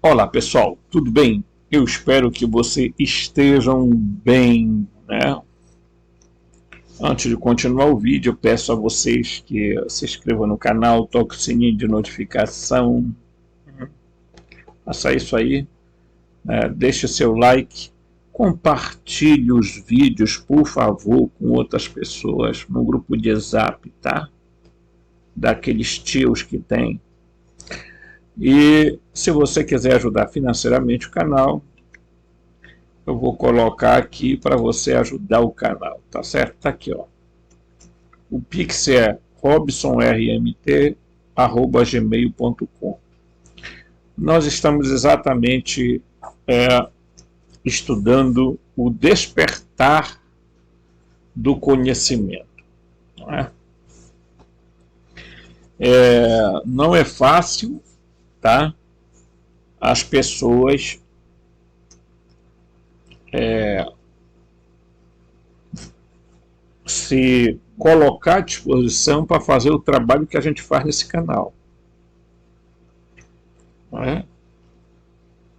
Olá pessoal, tudo bem? Eu espero que vocês estejam bem, né? Antes de continuar o vídeo, eu peço a vocês que se inscrevam no canal, toquem o sininho de notificação, faça isso aí, né? Deixe seu like, compartilhe os vídeos, por favor, com outras pessoas no grupo de Zap, tá? Daqueles tios que tem. E se você quiser ajudar financeiramente o canal, eu vou colocar aqui para você ajudar o canal, tá certo? Tá aqui, ó. O Pix é robsonrmt@gmail.com. Nós estamos exatamente estudando o despertar do conhecimento. Não é fácil, tá? As pessoas se colocar à disposição para fazer o trabalho que a gente faz nesse canal.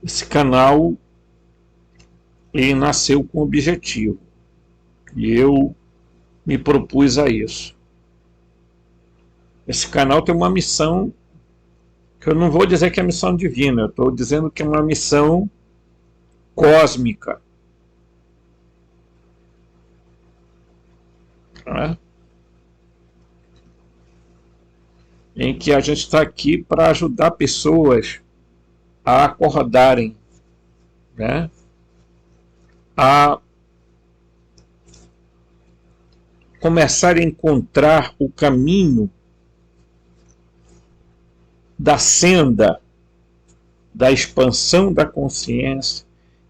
Esse canal ele nasceu com objetivo e eu me propus a isso. Esse canal tem uma missão que eu não vou dizer que é missão divina, eu estou dizendo que é uma missão cósmica. Em que a gente está aqui para ajudar pessoas a acordarem, né? A começar a encontrar o caminho da senda da expansão da consciência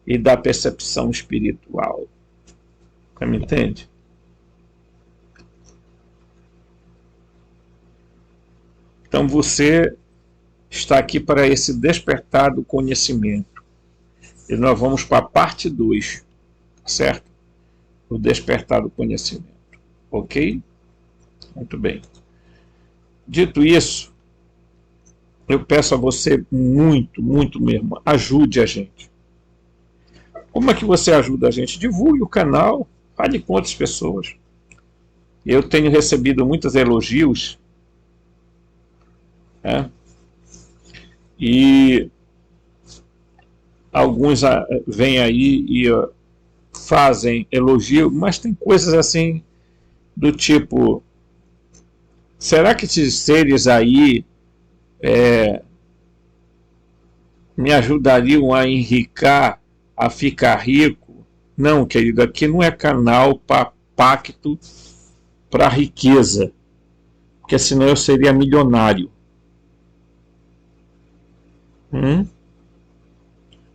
e da percepção espiritual. Você me entende? Então você está aqui para esse despertar do conhecimento. E nós vamos para a parte 2, certo? O despertar do conhecimento. Ok? Muito bem. Dito isso, eu peço a você muito, muito mesmo, ajude a gente. Como é que você ajuda a gente? Divulgue o canal, fale com outras pessoas. Eu tenho recebido muitos elogios, e alguns vêm aí e fazem elogio, mas tem coisas assim do tipo: será que esses seres aí me ajudariam a enricar, a ficar rico? Não, querido, aqui não é canal para pacto para riqueza, porque senão eu seria milionário.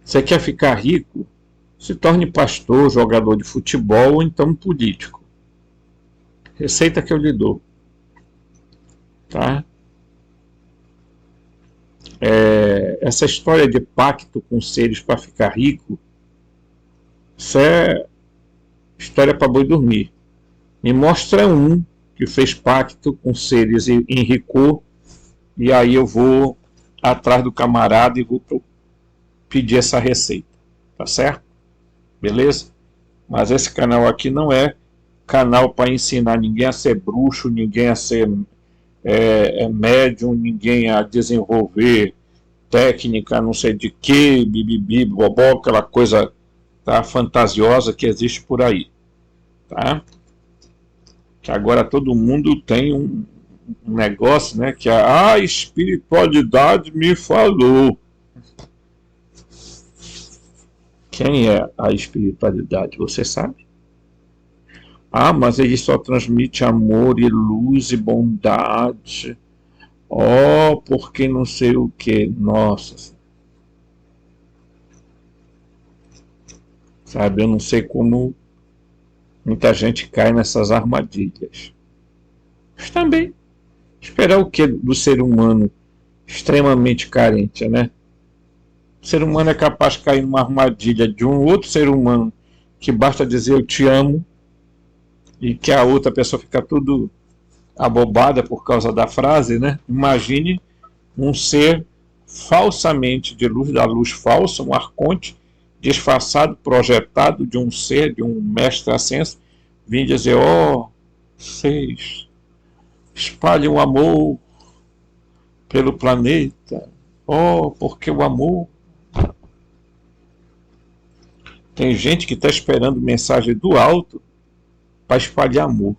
Você quer ficar rico? Se torne pastor, jogador de futebol ou então político. Receita que eu lhe dou. Tá? Essa história de pacto com seres para ficar rico, isso é história para boi dormir. Me mostra um que fez pacto com seres e enricou, e aí eu vou atrás do camarada e vou pedir essa receita, tá certo? Beleza? Mas esse canal aqui não é canal para ensinar ninguém a ser bruxo, ninguém a ser médium, ninguém a desenvolver técnica, não sei de que, bibibi, bobó, aquela coisa, tá, fantasiosa que existe por aí, tá? Que agora todo mundo tem um negócio, né, que a espiritualidade me falou. Quem é a espiritualidade? Você sabe? Ah, mas ele só transmite amor e luz e bondade. Oh, porque não sei o que. Nossa. Sabe, eu não sei como muita gente cai nessas armadilhas. Mas também, esperar o que do ser humano extremamente carente, né? O ser humano é capaz de cair numa armadilha de um outro ser humano que basta dizer eu te amo e que a outra pessoa fica tudo abobada por causa da frase, né? Imagine um ser falsamente de luz, da luz falsa, um arconte disfarçado, projetado de um ser, de um mestre ascenso, vim dizer: ó, vocês espalhem o amor pelo planeta, ó, porque o amor. Tem gente que está esperando mensagem do alto para espalhar amor.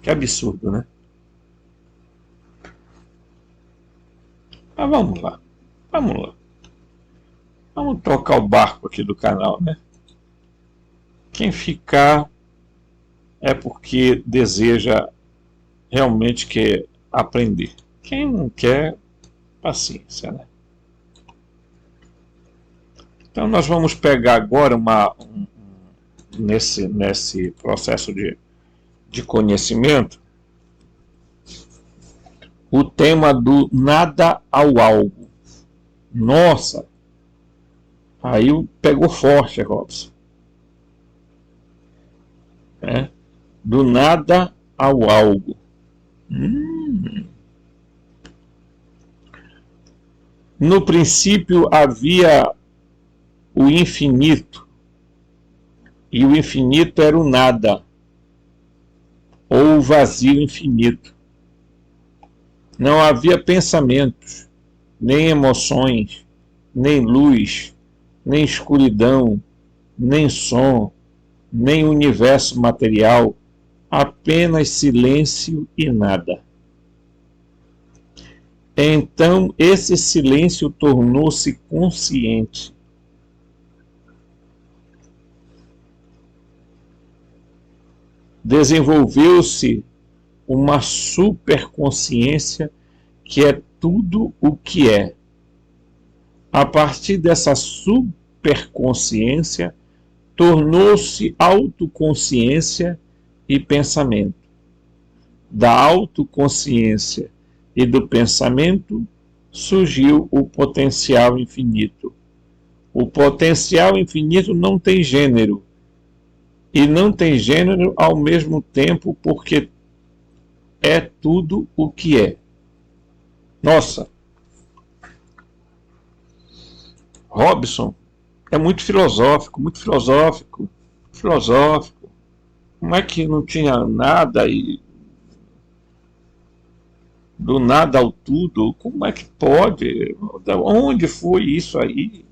Que absurdo, né? Mas vamos lá. Vamos lá. Vamos tocar o barco aqui do canal, né? Quem ficar é porque deseja realmente quer aprender. Quem não quer, paciência, né? Então nós vamos pegar agora nesse processo de conhecimento o tema do nada ao algo. Nossa, aí pegou forte, Robson. Do nada ao algo. No princípio havia o infinito, e o infinito era o nada, ou o vazio infinito. Não havia pensamentos, nem emoções, nem luz, nem escuridão, nem som, nem universo material, apenas silêncio e nada. Então esse silêncio tornou-se consciente. Desenvolveu-se uma superconsciência que é tudo o que é. A partir dessa superconsciência, tornou-se autoconsciência e pensamento. Da autoconsciência e do pensamento surgiu o potencial infinito. O potencial infinito não tem gênero. E não tem gênero ao mesmo tempo porque é tudo o que é. Nossa! Robson é muito filosófico, muito filosófico, filosófico. Como é que não tinha nada e do nada ao tudo? Como é que pode? Onde foi isso aí?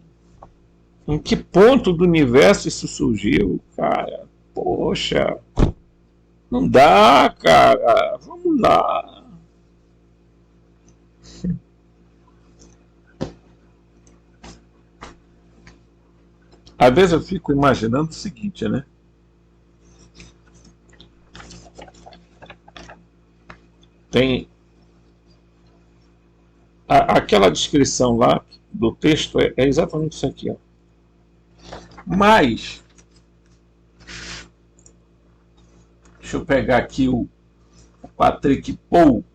Em que ponto do universo isso surgiu, cara? Poxa, não dá, cara. Vamos lá. Às vezes eu fico imaginando o seguinte, né? Tem aquela descrição lá do texto é exatamente isso aqui, ó. Mas deixa eu pegar aqui o Patrick Paul,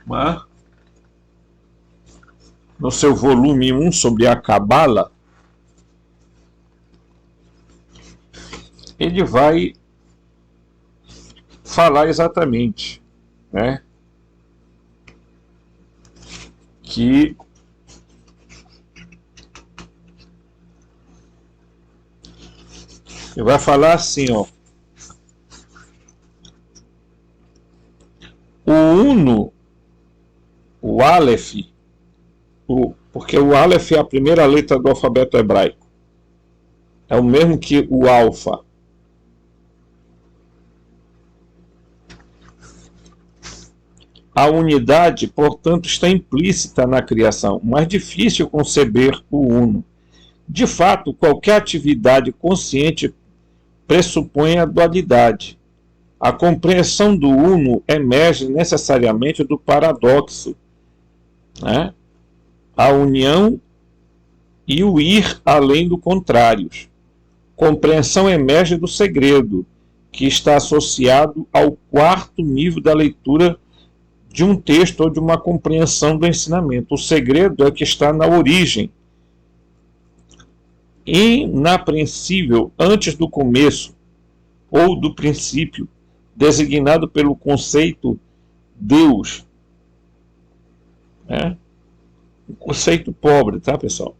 né? No seu volume 1 sobre a Cabala, ele vai falar exatamente, né, que ele vai falar assim, ó, o Uno, o Aleph, porque o Aleph é a primeira letra do alfabeto hebraico, é o mesmo que o Alfa. A unidade, portanto, está implícita na criação, mas difícil conceber o Uno. De fato, qualquer atividade consciente pressupõe a dualidade. A compreensão do Uno emerge necessariamente do paradoxo, né? A união e o ir além do contrário. Compreensão emerge do segredo, que está associado ao quarto nível da leitura de um texto ou de uma compreensão do ensinamento. O segredo é que está na origem, inapreensível antes do começo ou do princípio, designado pelo conceito Deus. Um conceito pobre, tá, pessoal?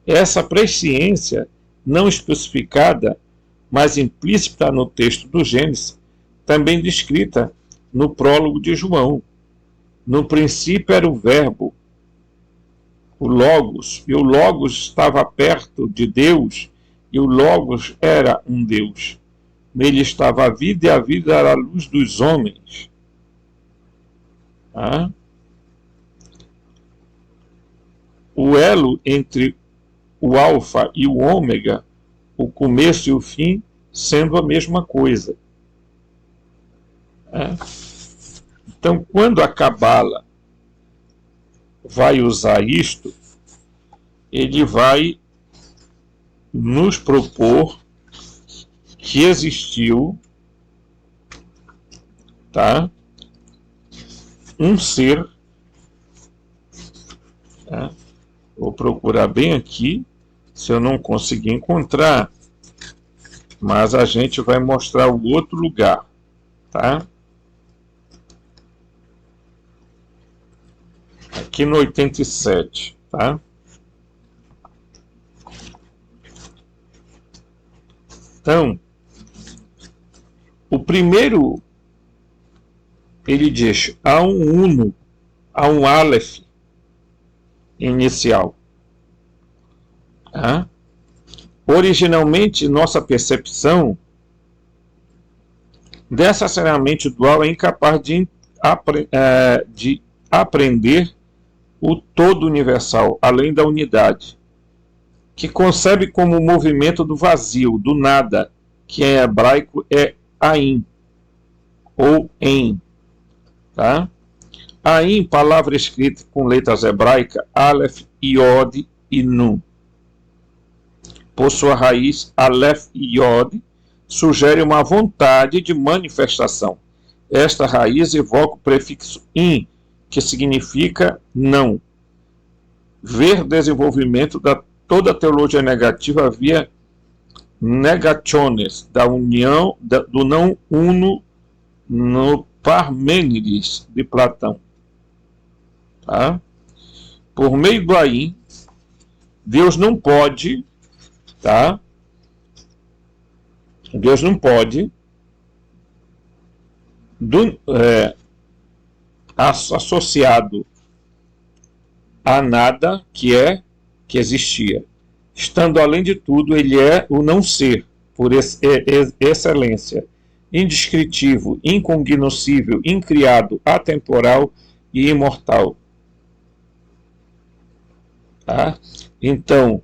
Essa presciência não especificada, mas implícita no texto do Gênesis, também descrita no prólogo de João. No princípio era o Verbo, o Logos, e o Logos estava perto de Deus, e o Logos era um Deus. Nele estava a vida, e a vida era a luz dos homens. O elo entre o alfa e o ômega, o começo e o fim, sendo a mesma coisa. Então, quando a Cabala vai usar isto, ele vai nos propor que existiu, tá, um ser, vou procurar bem aqui, se eu não conseguir encontrar, mas a gente vai mostrar o outro lugar, tá? Aqui no 87, tá? Então, o primeiro, ele diz, há um uno, há um aleph inicial. Originalmente, nossa percepção necessariamente dual é incapaz de aprender o todo universal, além da unidade, que concebe como o movimento do vazio, do nada, que em hebraico é Ain, ou Em. Tá? Ain, palavra escrita com letras hebraicas, Aleph, Iod e Nun. Por sua raiz, Aleph e Iod, sugere uma vontade de manifestação. Esta raiz evoca o prefixo In, que significa não. Ver desenvolvimento da toda a teologia negativa via negationes, da união, do não uno no Parmênides de Platão. Tá? Por meio do Ain, Deus não pode, tá? Deus não pode associado a nada que existia. Estando além de tudo, ele é o não ser, por excelência, indescritível, incognoscível, incriado, atemporal e imortal. Tá? Então,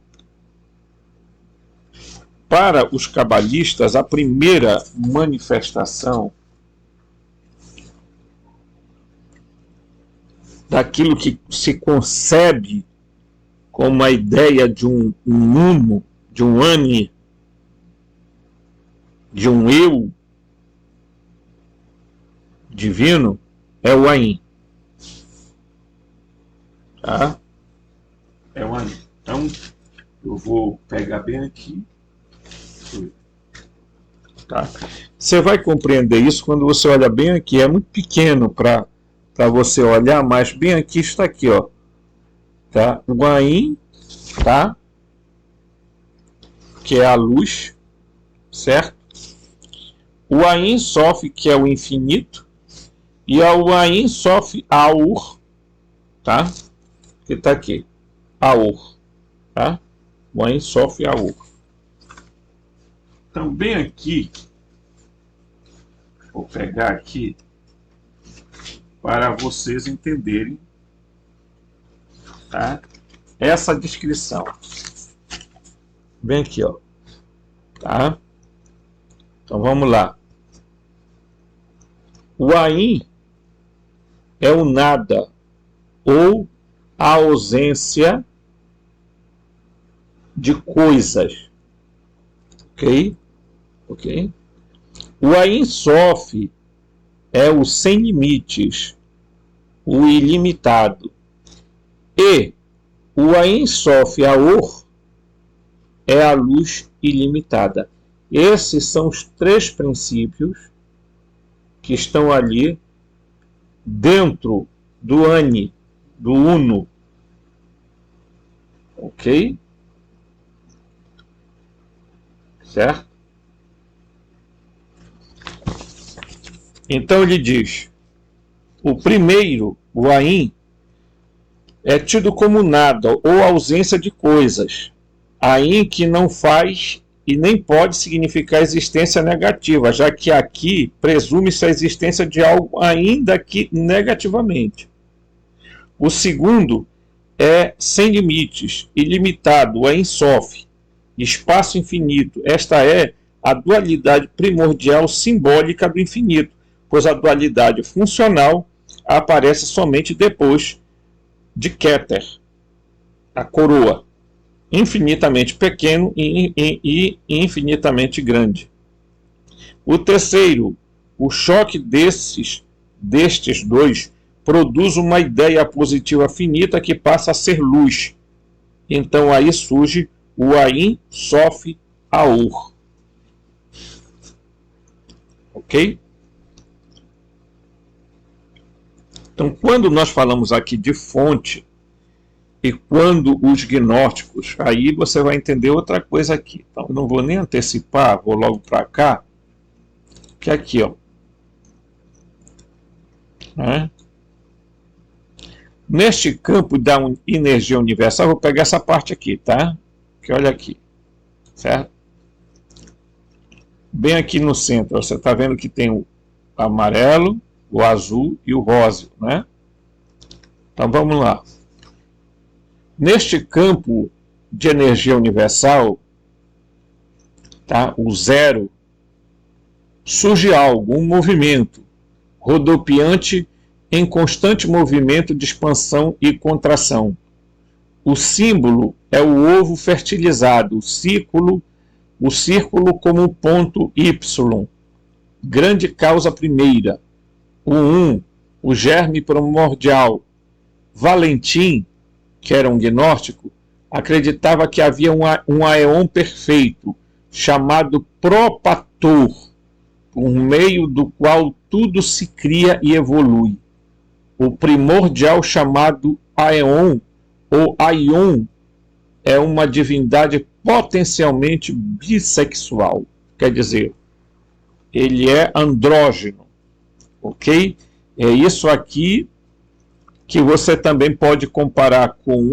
para os cabalistas, a primeira manifestação daquilo que se concebe como a ideia de um uno, de um ani, de um eu divino, é o Ain. Tá? É o Ain. Então, eu vou pegar bem aqui. Tá? Você vai compreender isso quando você olha bem aqui. É muito pequeno para você olhar, mas bem aqui está aqui, ó. Tá? O Ain, tá? Que é a luz, certo? O Ain Sof, que é o infinito, e o Ain Sof Aur, tá? Que está aqui, Aur, tá? O Ain Sof Aur. Então, bem aqui, vou pegar aqui para vocês entenderem, tá? Essa descrição. Bem aqui, ó. Tá? Então vamos lá. O Ain é o nada ou a ausência de coisas. Ok? Ok? O Ain Sof é o sem limites, o ilimitado. E o Ain Sof Aur é a luz ilimitada. Esses são os três princípios que estão ali dentro do Ani, do Uno. Ok? Certo? Então ele diz, o primeiro, o Ain, é tido como nada ou ausência de coisas. Ain que não faz e nem pode significar existência negativa, já que aqui presume-se a existência de algo ainda que negativamente. O segundo é sem limites, ilimitado, é Ensof, espaço infinito. Esta é a dualidade primordial simbólica do infinito, pois a dualidade funcional aparece somente depois de Keter, a coroa, infinitamente pequeno e infinitamente grande. O terceiro, o choque destes dois produz uma ideia positiva finita que passa a ser luz. Então aí surge o Ain Sof Aur. Ok? Então, quando nós falamos aqui de fonte, e quando os gnósticos, aí você vai entender outra coisa aqui. Então, eu não vou nem antecipar, vou logo para cá, que é aqui, ó. Neste campo da energia universal, vou pegar essa parte aqui, tá? Que olha aqui, certo? Bem aqui no centro, você está vendo que tem o amarelo, o azul e o rosa, né? Então vamos lá. Neste campo de energia universal, tá? O zero, surge algo, um movimento rodopiante em constante movimento de expansão e contração. O símbolo é o ovo fertilizado, o círculo como um ponto Y, grande causa primeira. O 1, o germe primordial. Valentim, que era um gnóstico, acreditava que havia um aeon perfeito, chamado Propator, por meio do qual tudo se cria e evolui. O primordial chamado Aeon, ou Aion, é uma divindade potencialmente bissexual. Quer dizer, ele é andrógeno. Ok? É isso aqui que você também pode comparar com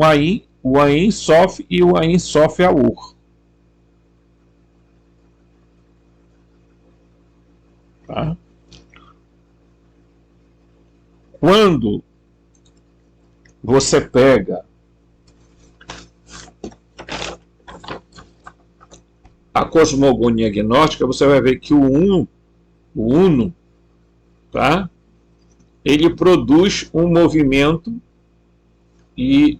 o Ain Sof e o Ain Sof Aur. Tá? Quando você pega a cosmogonia gnóstica, você vai ver que o Uno, tá? Ele produz um movimento e,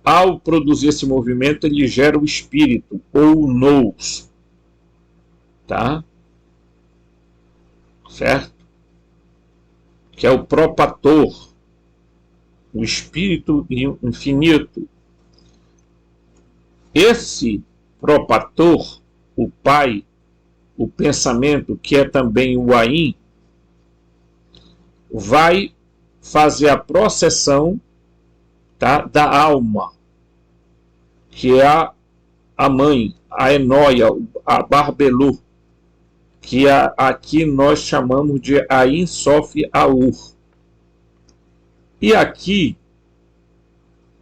ao produzir esse movimento, ele gera o espírito, ou o nous, tá? Certo? Que é o Propator, o espírito infinito. Esse Propator, o Pai, o pensamento, que é também o Ain, vai fazer a processão, tá, da alma, que é a mãe, a Enóia, a Barbelu, que aqui nós chamamos de Ain Sof Aur. E aqui,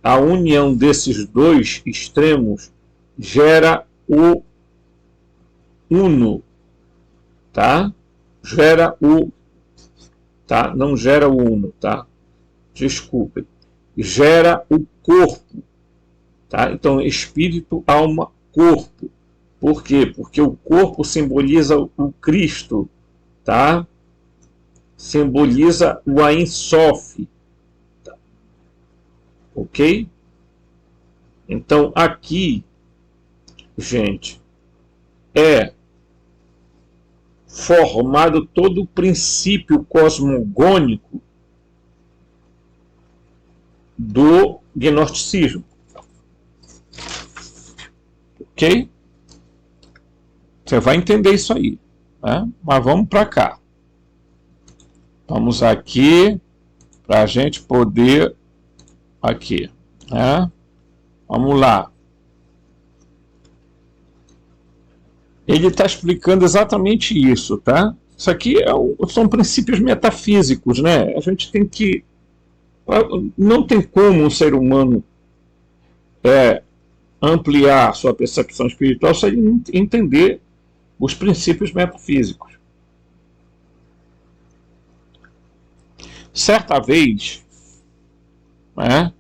a união desses dois extremos gera o Uno, tá? Gera o, tá? Não gera o Uno, tá? Desculpe. Gera o corpo, tá? Então, espírito, alma, corpo. Por quê? Porque o corpo simboliza o Cristo, tá? Simboliza o Ain Sof, tá? Ok? Então, aqui, gente, é formado todo o princípio cosmogônico do gnosticismo. Ok? Você vai entender isso aí, né? Mas vamos para cá. Vamos aqui para a gente poder aqui, né? Vamos lá. Ele está explicando exatamente isso, tá? Isso aqui são princípios metafísicos, né? A gente tem que... Não tem como um ser humano ampliar sua percepção espiritual sem ele entender os princípios metafísicos. Certa vez, né,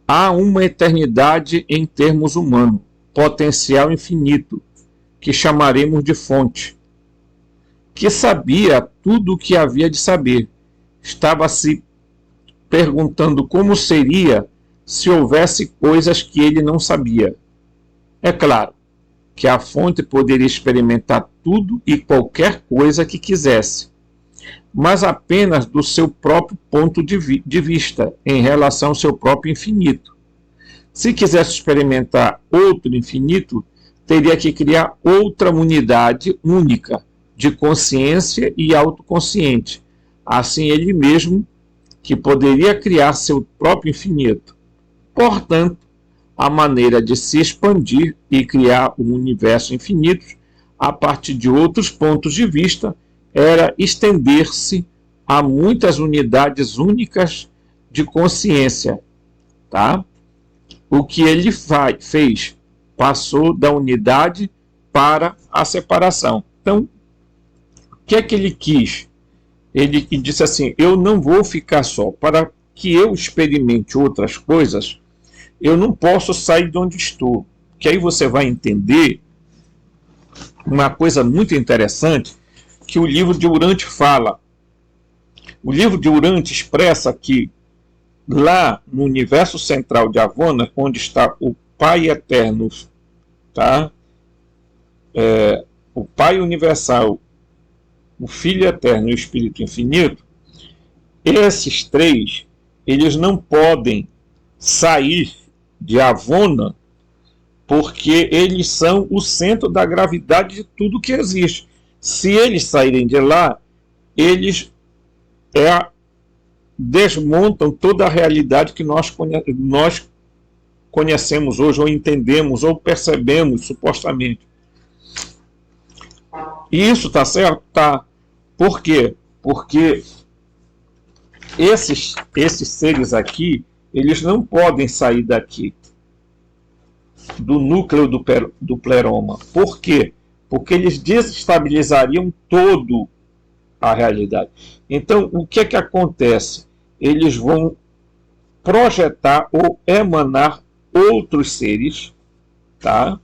há uma eternidade em termos humanos, potencial infinito, que chamaremos de fonte, que sabia tudo o que havia de saber. Estava se perguntando como seria se houvesse coisas que ele não sabia. É claro que a fonte poderia experimentar tudo e qualquer coisa que quisesse, mas apenas do seu próprio ponto de vista, em relação ao seu próprio infinito. Se quisesse experimentar outro infinito, teria que criar outra unidade única de consciência e autoconsciente, assim ele mesmo, que poderia criar seu próprio infinito. Portanto, a maneira de se expandir e criar um universo infinito a partir de outros pontos de vista era estender-se a muitas unidades únicas de consciência, tá? O que ele fez, passou da unidade para a separação. Então, o que é que ele quis? Ele disse assim, eu não vou ficar só. Para que eu experimente outras coisas, eu não posso sair de onde estou. Que aí você vai entender uma coisa muito interessante que o livro de Urantia fala. O livro de Urantia expressa que lá no universo central de Avona, onde está o Pai Eterno, tá? O Pai Universal, o Filho Eterno e o Espírito Infinito, esses três, eles não podem sair de Avona porque eles são o centro da gravidade de tudo que existe. Se eles saírem de lá, eles desmontam toda a realidade que nós conhecemos hoje, ou entendemos, ou percebemos, supostamente. E isso está certo? Tá. Por quê? Porque esses seres aqui, eles não podem sair daqui, do núcleo do pleroma. Por quê? Porque eles desestabilizariam toda a realidade. Então, o que é que acontece? Eles vão projetar ou emanar outros seres, tá?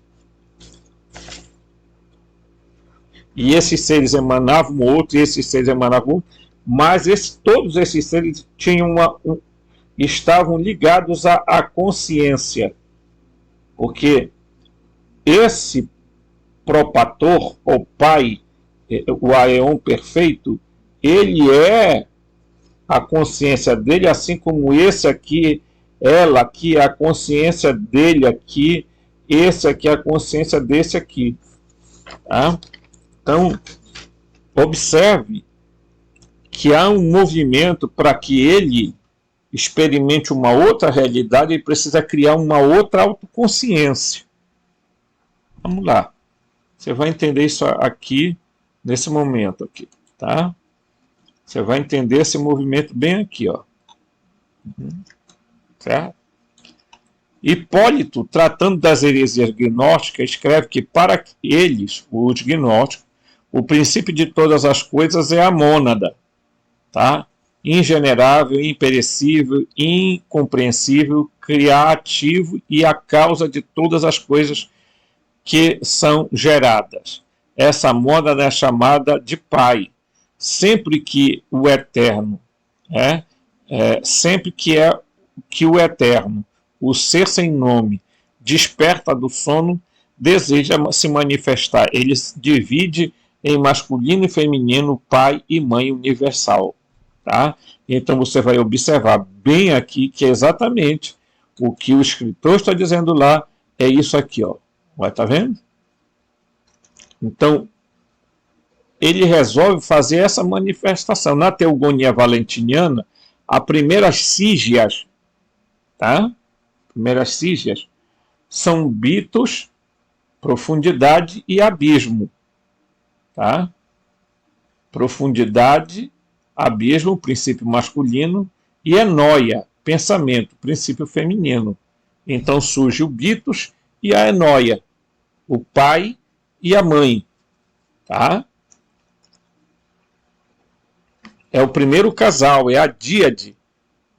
E esses seres emanavam outro, e esses seres emanavam outro, mas todos esses seres tinham estavam ligados à consciência, porque esse propator, o Pai, o Aeon perfeito, ele é a consciência dele, assim como esse aqui, ela aqui, a consciência dele aqui, esse aqui é a consciência desse aqui. Tá? Então, observe que há um movimento para que ele experimente uma outra realidade, ele precisa criar uma outra autoconsciência. Vamos lá. Você vai entender isso aqui, nesse momento aqui, tá? Você vai entender esse movimento bem aqui, ó. Certo? Hipólito, tratando das heresias gnósticas, escreve que para eles, os gnósticos, o princípio de todas as coisas é a mônada, tá? Ingenerável, imperecível, incompreensível, criativo e a causa de todas as coisas que são geradas. Essa mônada é chamada de Pai. Sempre que o Eterno, sempre que o Eterno, o ser sem nome, desperta do sono, deseja se manifestar. Ele se divide em masculino e feminino, pai e mãe universal. Tá? Então você vai observar bem aqui que é exatamente o que o escritor está dizendo lá, é isso aqui, ó. Tá vendo? Então, ele resolve fazer essa manifestação. Na teogonia valentiniana, As primeiras sígias, tá? Primeiras sígias são bitos, profundidade e abismo, tá? Profundidade, abismo, princípio masculino, e enóia, pensamento, princípio feminino. Então surge o bitos e a enóia, o pai e a mãe, tá? É o primeiro casal, é a díade,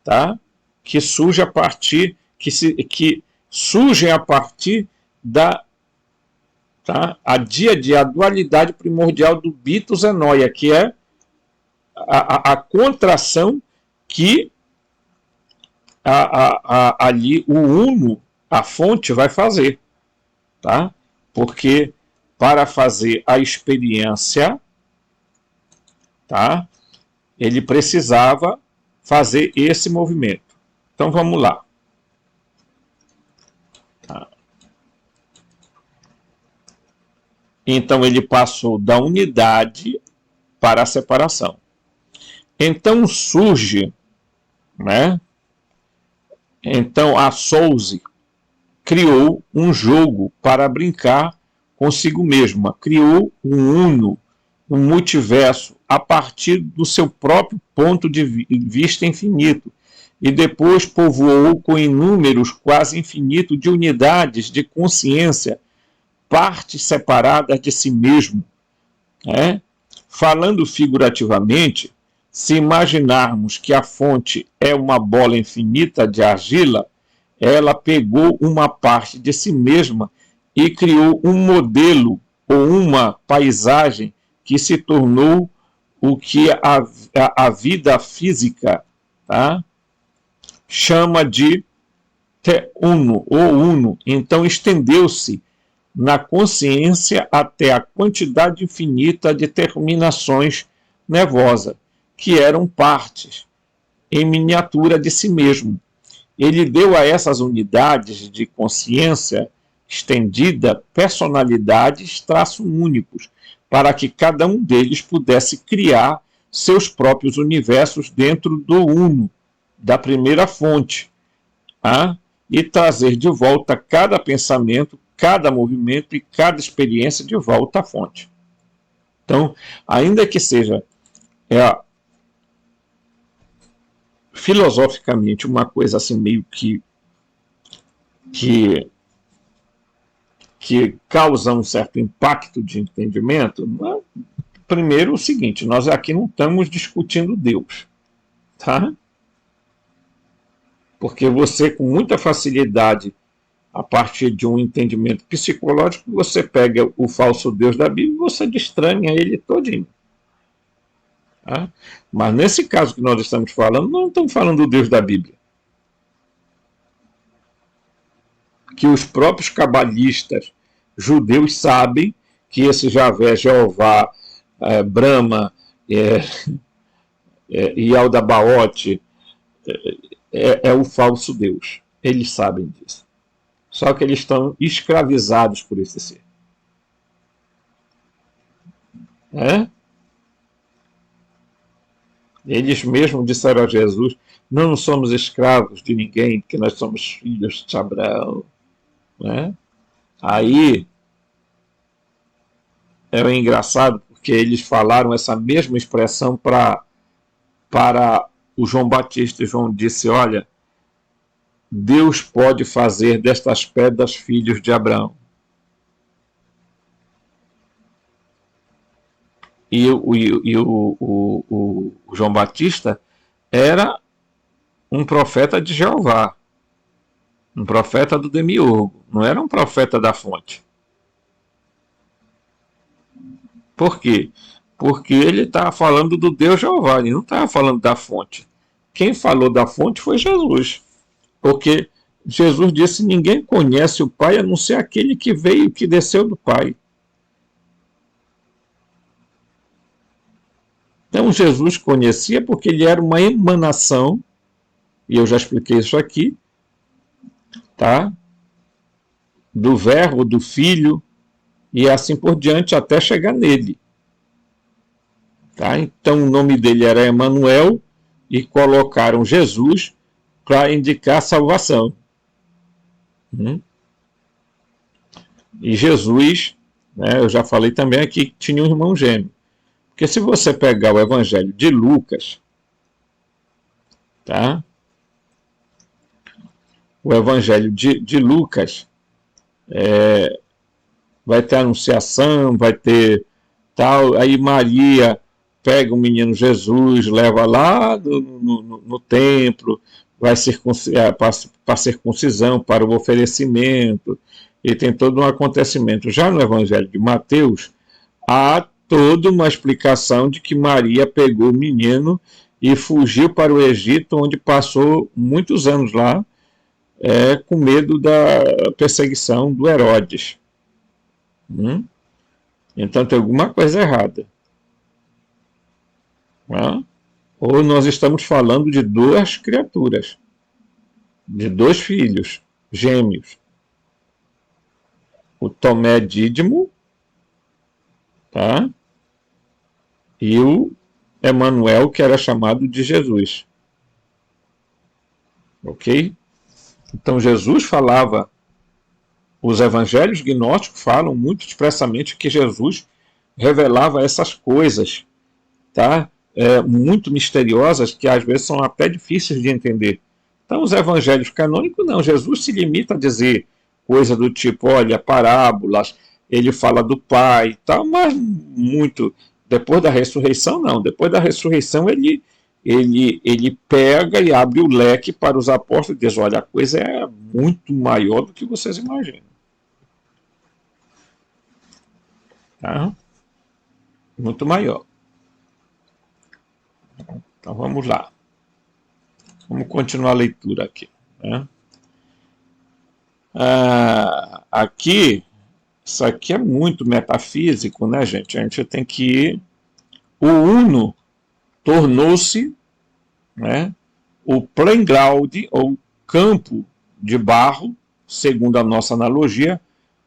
tá? Que surge a partir que surgem a partir da, tá? A díade, a dualidade primordial do bitos enóia, que é a contração que ali o uno, a fonte, vai fazer, tá? Porque para fazer a experiência, tá? Ele precisava fazer esse movimento. Então vamos lá. Tá. Então ele passou da unidade para a separação. Então surge, né? Então a Soulze criou um jogo para brincar consigo mesma, criou um uno, um multiverso a partir do seu próprio ponto de vista infinito, e depois povoou com inúmeros, quase infinito, de unidades de consciência, partes separadas de si mesmo. Né? Falando figurativamente, se imaginarmos que a fonte é uma bola infinita de argila, ela pegou uma parte de si mesma e criou um modelo ou uma paisagem que se tornou o que a vida física, tá, chama de uno ou uno. Então estendeu-se na consciência até a quantidade infinita de terminações nervosas, que eram partes em miniatura de si mesmo. Ele deu a essas unidades de consciência estendida personalidades, traços únicos, para que cada um deles pudesse criar seus próprios universos dentro do uno, da primeira fonte, tá? E trazer de volta cada pensamento, cada movimento e cada experiência de volta à fonte. Então, ainda que seja filosoficamente uma coisa assim meio que causa um certo impacto de entendimento, primeiro o seguinte, nós aqui não estamos discutindo Deus, tá? Porque você, com muita facilidade, a partir de um entendimento psicológico, você pega o falso Deus da Bíblia e você destranha ele todinho. Tá? Mas nesse caso que nós estamos falando, não estamos falando do Deus da Bíblia. Que os próprios cabalistas judeus sabem que esse Javé, Jeová, Brahma e Aldabaote é o falso Deus. Eles sabem disso. Só que eles estão escravizados por esse ser. Eles mesmos disseram a Jesus: não somos escravos de ninguém, porque nós somos filhos de Abraão. Né? Aí é engraçado porque eles falaram essa mesma expressão para o João Batista. João disse: olha, Deus pode fazer destas pedras filhos de Abraão. E o João Batista era um profeta de Jeová, um profeta do Demiurgo, não era um profeta da fonte. Por quê? Porque ele estava falando do Deus Jeová, ele não estava falando da fonte. Quem falou da fonte foi Jesus. Porque Jesus disse: ninguém conhece o Pai a não ser aquele que veio, que desceu do Pai. Então Jesus conhecia porque ele era uma emanação, e eu já expliquei isso aqui, tá? Do Verbo, do Filho, e assim por diante, até chegar nele. Tá? Então o nome dele era Emanuel, e colocaram Jesus para indicar salvação. E Jesus, né, eu já falei também aqui que tinha um irmão gêmeo. Porque se você pegar o Evangelho de Lucas, tá? O Evangelho de Lucas vai ter anunciação, vai ter tal, aí Maria pega o menino Jesus, leva lá no templo, vai para circuncisão, para o oferecimento, e tem todo um acontecimento. Já no Evangelho de Mateus, há toda uma explicação de que Maria pegou o menino e fugiu para o Egito, onde passou muitos anos lá, com medo da perseguição do Herodes. Então tem alguma coisa errada. Ou nós estamos falando de duas criaturas, de dois filhos gêmeos. O Tomé Dídimo, tá? E o Emanuel, que era chamado de Jesus. Ok? Então Jesus falava, os evangelhos gnósticos falam muito expressamente que Jesus revelava essas coisas, tá? Muito misteriosas, que às vezes são até difíceis de entender. Então os evangelhos canônicos não, Jesus se limita a dizer coisa do tipo, olha, parábolas, ele fala do Pai e tal, mas muito, depois da ressurreição não, depois da ressurreição ele pega e abre o leque para os apóstolos e diz, olha, a coisa é muito maior do que vocês imaginam. Tá? Muito maior. Então vamos lá. Vamos continuar a leitura aqui. Né? Aqui, isso aqui é muito metafísico, né, gente? A gente tem que ir. O Uno tornou-se, né, o playground, ou campo de barro, segundo a nossa analogia,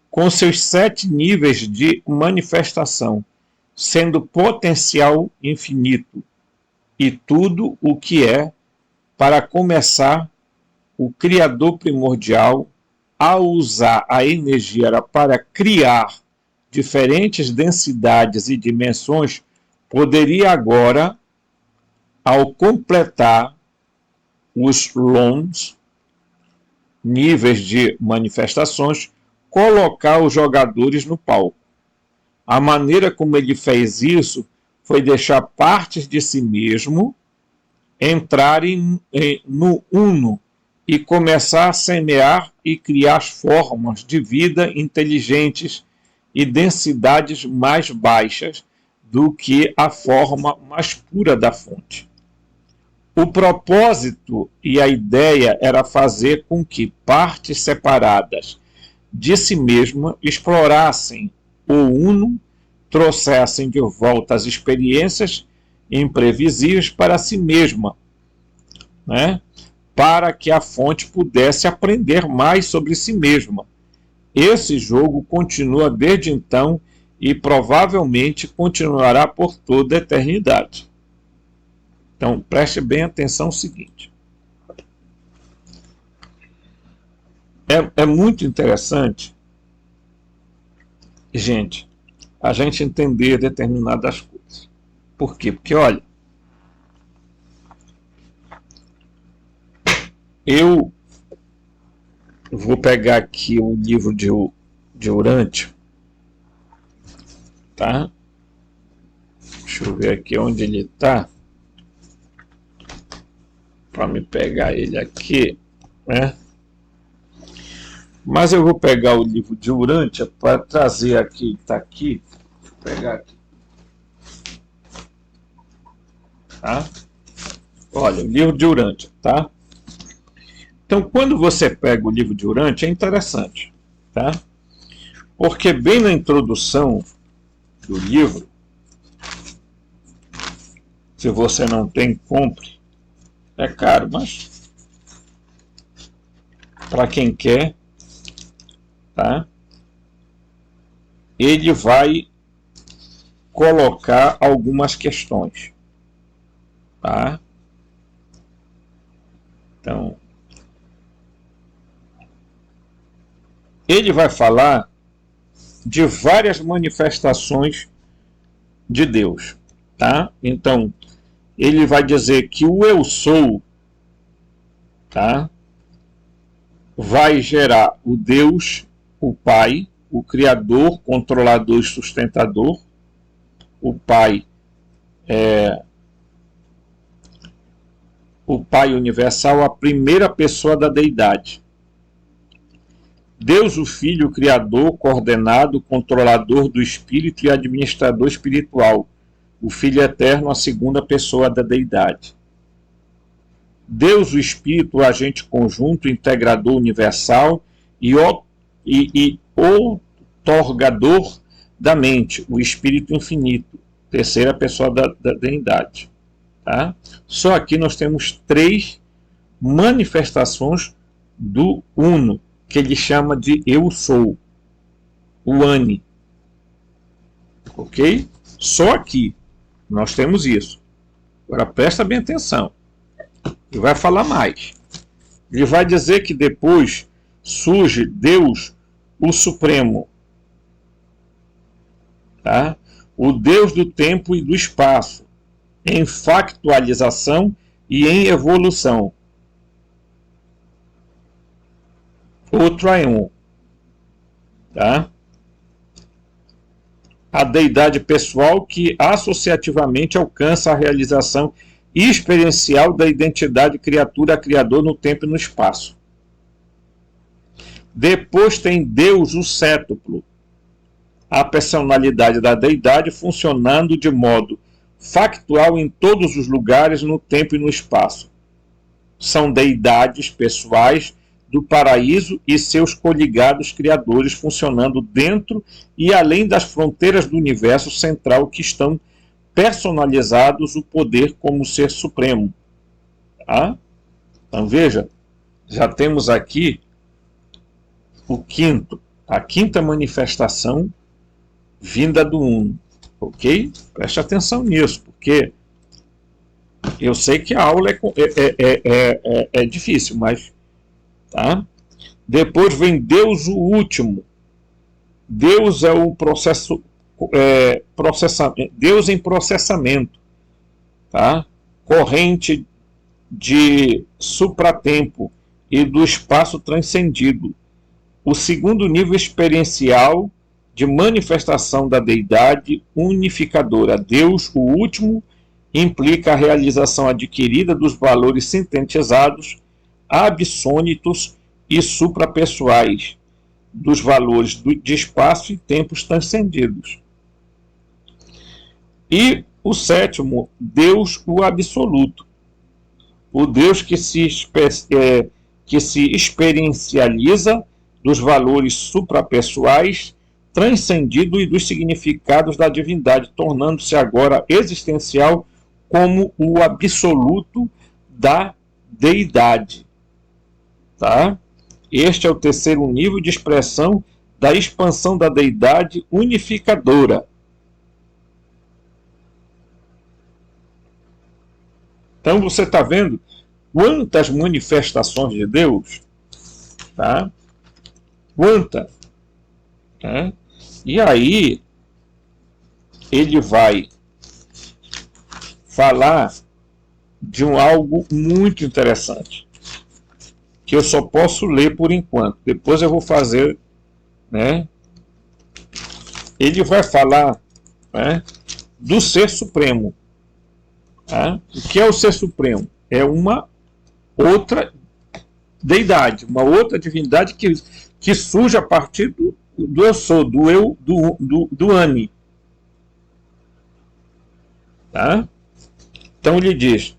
com seus 7 níveis de manifestação, sendo potencial infinito, e tudo o que é, para começar, o Criador primordial, ao usar a energia para criar diferentes densidades e dimensões, poderia agora, ao completar os lons, níveis de manifestações, colocar os jogadores no palco. A maneira como ele fez isso foi deixar partes de si mesmo entrarem no Uno e começar a semear e criar formas de vida inteligentes e densidades mais baixas do que a forma mais pura da fonte. O propósito e a ideia era fazer com que partes separadas de si mesma explorassem o Uno, trouxessem de volta as experiências imprevisíveis para si mesma, né? Para que a fonte pudesse aprender mais sobre si mesma. Esse jogo continua desde então e provavelmente continuará por toda a eternidade. Então, preste bem atenção no seguinte. É muito interessante, gente, a gente entender determinadas coisas. Por quê? Porque, olha, eu vou pegar aqui o livro de Urântia, tá? Deixa eu ver aqui onde ele está, para me pegar ele aqui, né? Mas eu vou pegar o livro de Urântia para trazer aqui, está aqui, vou pegar aqui, tá? Olha, o livro de Urântia, tá? Então, quando você pega o livro de Urântia, é interessante, tá? Porque bem na introdução do livro, se você não tem, compre. É caro, mas para quem quer, tá? Ele vai colocar algumas questões, tá? ele vai falar de várias manifestações de Deus, tá? Então, ele vai dizer que o eu sou, tá? Vai gerar o Deus, o Pai, o Criador, Controlador e Sustentador. O Pai o Pai universal, a primeira pessoa da deidade. Deus, o Filho, o Criador, coordenado, controlador do Espírito e administrador espiritual. O Filho eterno, a segunda pessoa da deidade. Deus, o Espírito, o agente conjunto, integrador universal e outorgador da mente, o Espírito infinito, terceira pessoa da deidade. Tá? Só aqui nós temos 3 manifestações do Uno, que ele chama de Eu Sou, o Ani. Ok? Só aqui nós temos isso. Agora presta bem atenção. Ele vai falar mais. Ele vai dizer que depois surge Deus, o Supremo. Tá? O Deus do tempo e do espaço, em factualização e em evolução. O Triun, tá? A deidade pessoal que associativamente alcança a realização experiencial da identidade criatura-criador no tempo e no espaço. Depois tem Deus, o cétuplo, a personalidade da deidade funcionando de modo factual em todos os lugares, no tempo e no espaço. São deidades pessoais do paraíso e seus coligados criadores funcionando dentro e além das fronteiras do universo central que estão personalizados o poder como ser supremo. Tá? Então veja, já temos aqui a quinta manifestação vinda do Uno. Ok? Preste atenção nisso, porque eu sei que a aula é difícil, mas tá? Depois vem Deus, o último. Deus é o processamento. Deus em processamento, tá? Corrente de supratempo e do espaço transcendido. O segundo nível experiencial de manifestação da deidade unificadora. Deus, o último, implica a realização adquirida dos valores sintetizados, absônitos e suprapessoais, dos valores de espaço e tempos transcendidos. E o sétimo, Deus, o absoluto. O Deus que se experiencializa dos valores suprapessoais, transcendido e dos significados da divindade, tornando-se agora existencial como o absoluto da deidade. Tá? Este é o terceiro nível de expressão da expansão da deidade unificadora. Então você está vendo quantas manifestações de Deus, tá? Quantas, tá? E aí ele vai falar de algo muito interessante, que eu só posso ler por enquanto. Depois eu vou fazer, né? Ele vai falar, né, do Ser Supremo. Tá? O que é o Ser Supremo? É uma outra deidade, uma outra divindade que surge a partir do eu sou, do eu, do Ani. Tá? Então ele diz: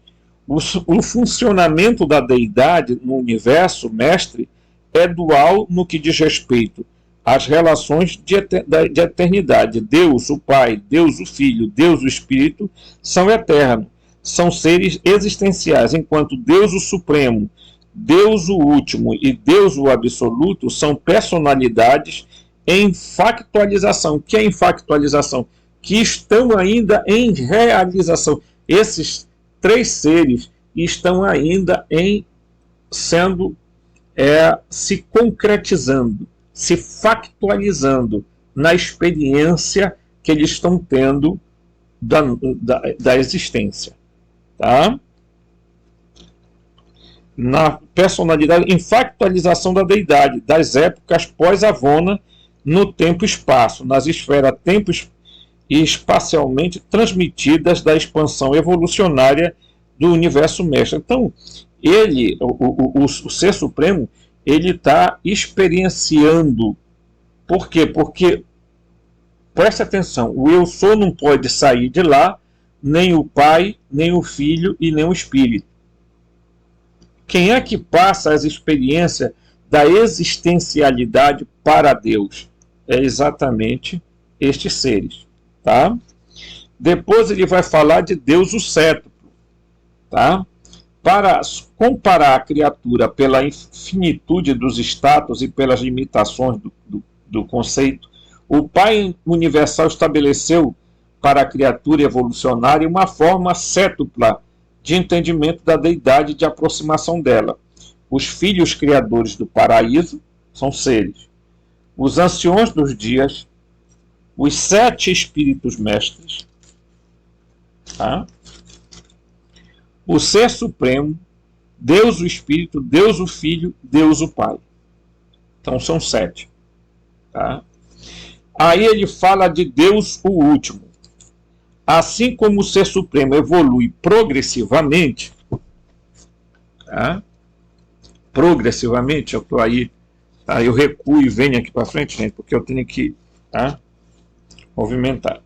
o funcionamento da deidade no universo, mestre, é dual no que diz respeito às relações de eternidade. Deus, o Pai, Deus, o Filho, Deus, o Espírito, são eternos. São seres existenciais, enquanto Deus, o Supremo, Deus, o Último e Deus, o Absoluto, são personalidades em factualização. O que é em factualização? Que estão ainda em realização. Esses três seres estão ainda se concretizando, se factualizando na experiência que eles estão tendo da existência. Tá? Na personalidade, em factualização da deidade, das épocas pós-Avona, no tempo e espaço, nas esferas tempo e espacialmente transmitidas da expansão evolucionária do universo mestre. Então, ele, o Ser Supremo, ele está experienciando. Por quê? Porque, preste atenção, o Eu Sou não pode sair de lá, nem o Pai, nem o Filho e nem o Espírito. Quem é que passa as experiências da existencialidade para Deus? É exatamente estes seres. Tá? Depois ele vai falar de Deus o Cétuplo. Tá? Para comparar a criatura pela infinitude dos status e pelas limitações do conceito, o Pai Universal estabeleceu para a criatura evolucionária uma forma cétupla de entendimento da deidade e de aproximação dela. Os filhos criadores do paraíso são seres. Os anciões dos dias, os 7 espíritos mestres, tá? O Ser Supremo, Deus o Espírito, Deus o Filho, Deus o Pai. Então são 7. Tá? Aí ele fala de Deus o Último. Assim como o Ser Supremo evolui progressivamente, tá? Progressivamente, eu estou aí, tá? Eu recuo e venho aqui para frente, gente, porque eu tenho que, tá? Movimentar.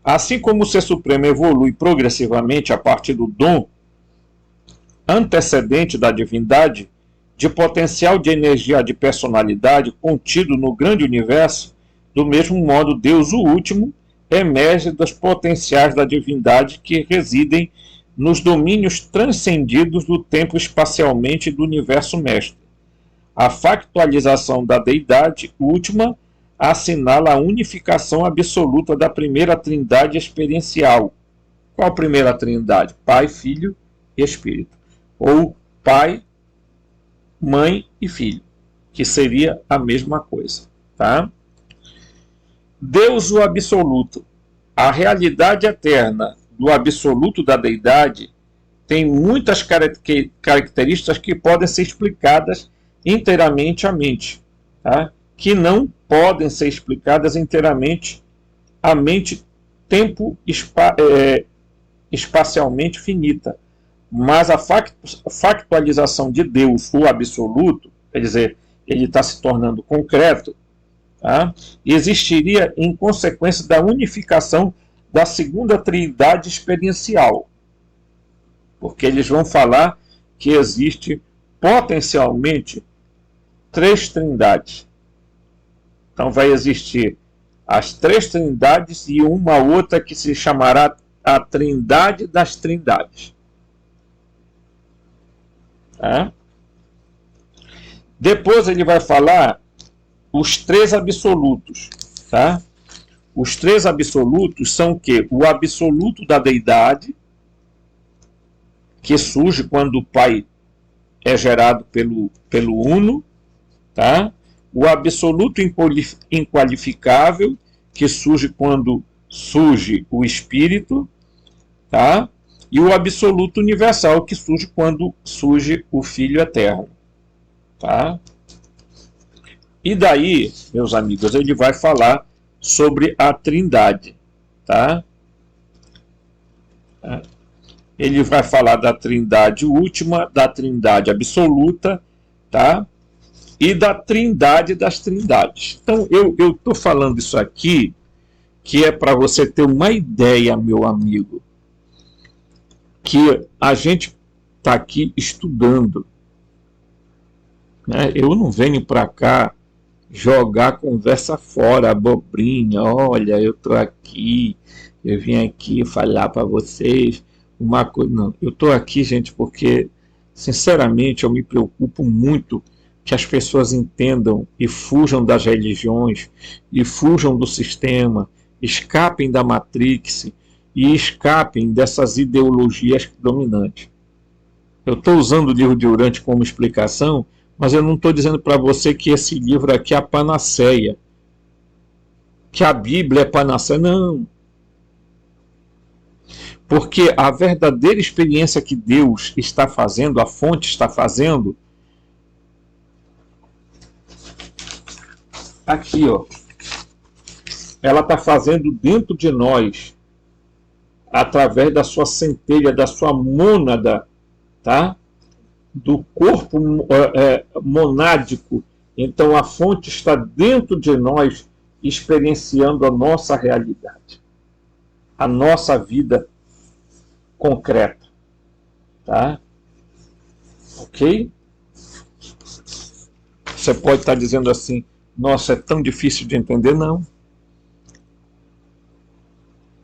Assim como o Ser Supremo evolui progressivamente a partir do dom antecedente da divindade, de potencial de energia de personalidade contido no grande universo, do mesmo modo Deus o Último emerge dos potenciais da divindade que residem nos domínios transcendidos do tempo espacialmente do universo mestre. A factualização da deidade última assinala a unificação absoluta da primeira trindade experiencial. Qual a primeira trindade? Pai, Filho e Espírito. Ou Pai, Mãe e Filho, que seria a mesma coisa. Tá? Deus o absoluto. A realidade eterna do absoluto da deidade tem muitas características que podem ser explicadas inteiramente à mente, tá? Que não podem ser explicadas inteiramente à mente espacialmente finita. Mas a factualização de Deus, o absoluto, quer dizer, ele está se tornando concreto, tá? Existiria em consequência da unificação da segunda trindade experiencial. Porque eles vão falar que existe potencialmente 3 trindades. Então vai existir as 3 trindades e uma outra que se chamará a trindade das trindades. Tá? Depois ele vai falar os 3 absolutos. Tá? Os 3 absolutos são o quê? O absoluto da deidade, que surge quando o Pai é gerado pelo Uno, tá? O absoluto inqualificável, que surge quando surge o Espírito, tá? E o absoluto universal, que surge quando surge o Filho Eterno. Tá? E daí, meus amigos, ele vai falar sobre a trindade. Tá? Ele vai falar da trindade última, da trindade absoluta, tá? E da trindade das trindades. Então, eu estou falando isso aqui, que é para você ter uma ideia, meu amigo, que a gente está aqui estudando. Né? Eu não venho para cá jogar conversa fora, abobrinha. Olha, eu estou aqui, eu vim aqui falar para vocês uma coisa. Não, eu estou aqui, gente, porque, sinceramente, eu me preocupo muito que as pessoas entendam e fujam das religiões, e fujam do sistema, escapem da Matrix, e escapem dessas ideologias dominantes. Eu estou usando o livro de Urantia como explicação, Mas eu não estou dizendo para você que esse livro aqui é a panaceia, que a Bíblia é panaceia, não. Porque a verdadeira experiência que Deus está fazendo, a fonte está fazendo, aqui, ó, ela está fazendo dentro de nós, através da sua centelha, da sua mônada, tá? Do corpo monádico. Então a fonte está dentro de nós, experienciando a nossa realidade, a nossa vida concreta, tá? Ok? Você pode estar dizendo assim, nossa, é tão difícil de entender? Não.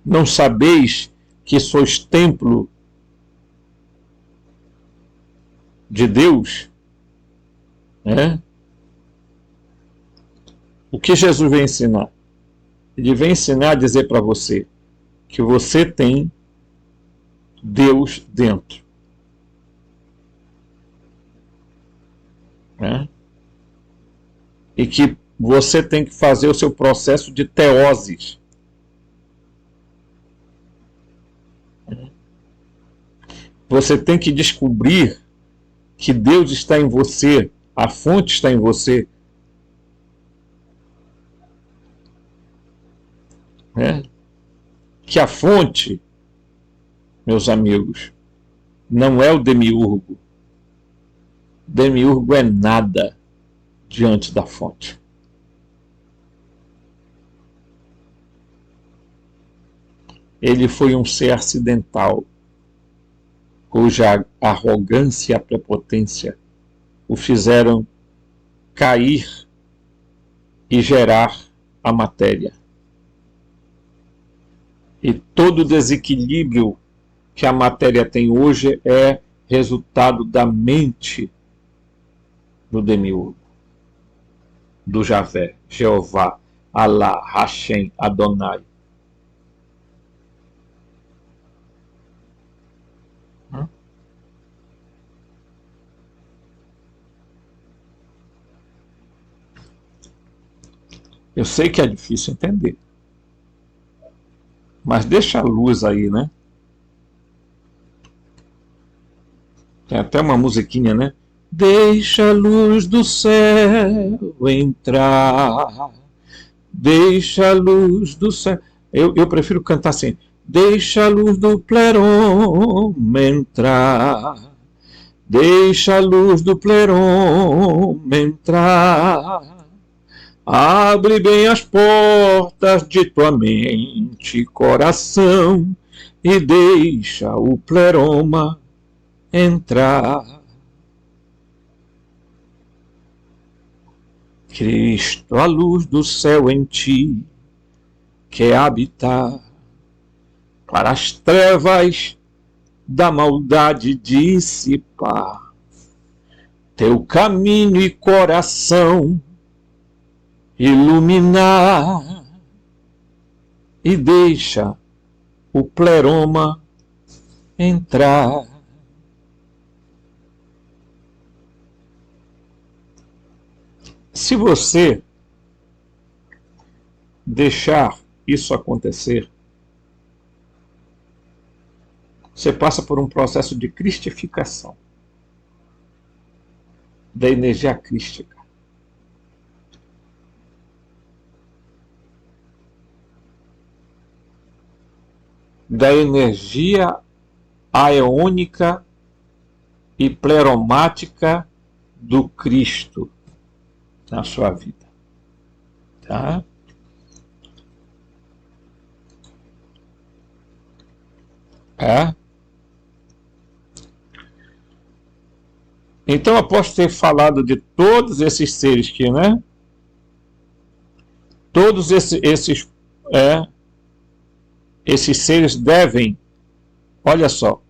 Não sabeis que sois templo de Deus? Né? O que Jesus vem ensinar? Ele vem ensinar a dizer para você que você tem Deus dentro. Né? E que você tem que fazer o seu processo de teoses. Você tem que descobrir que Deus está em você, a fonte está em você. Né? Que a fonte, meus amigos, não é o demiurgo. Demiurgo é nada diante da fonte. Ele foi um ser acidental, cuja arrogância e a prepotência o fizeram cair e gerar a matéria. E todo o desequilíbrio que a matéria tem hoje é resultado da mente do demiurgo, do Javé, Jeová, Alá, Hashem, Adonai. Eu sei que é difícil entender, mas deixa a luz aí, né? Tem até uma musiquinha, né? Deixa a luz do céu entrar, deixa a luz do céu. Eu prefiro cantar assim. Deixa a luz do pleroma entrar, deixa a luz do pleroma entrar. Abre bem as portas de tua mente e coração e deixa o pleroma entrar. Cristo, a luz do céu em ti quer habitar, para as trevas da maldade dissipar. Teu caminho e coração iluminar e deixa o pleroma entrar. Se você deixar isso acontecer, você passa por um processo de cristificação da energia crística. Da energia aeônica e pleromática do Cristo na sua vida. Tá? Então eu posso ter falado de todos esses seres que, né? Todos esses seres devem, olha só,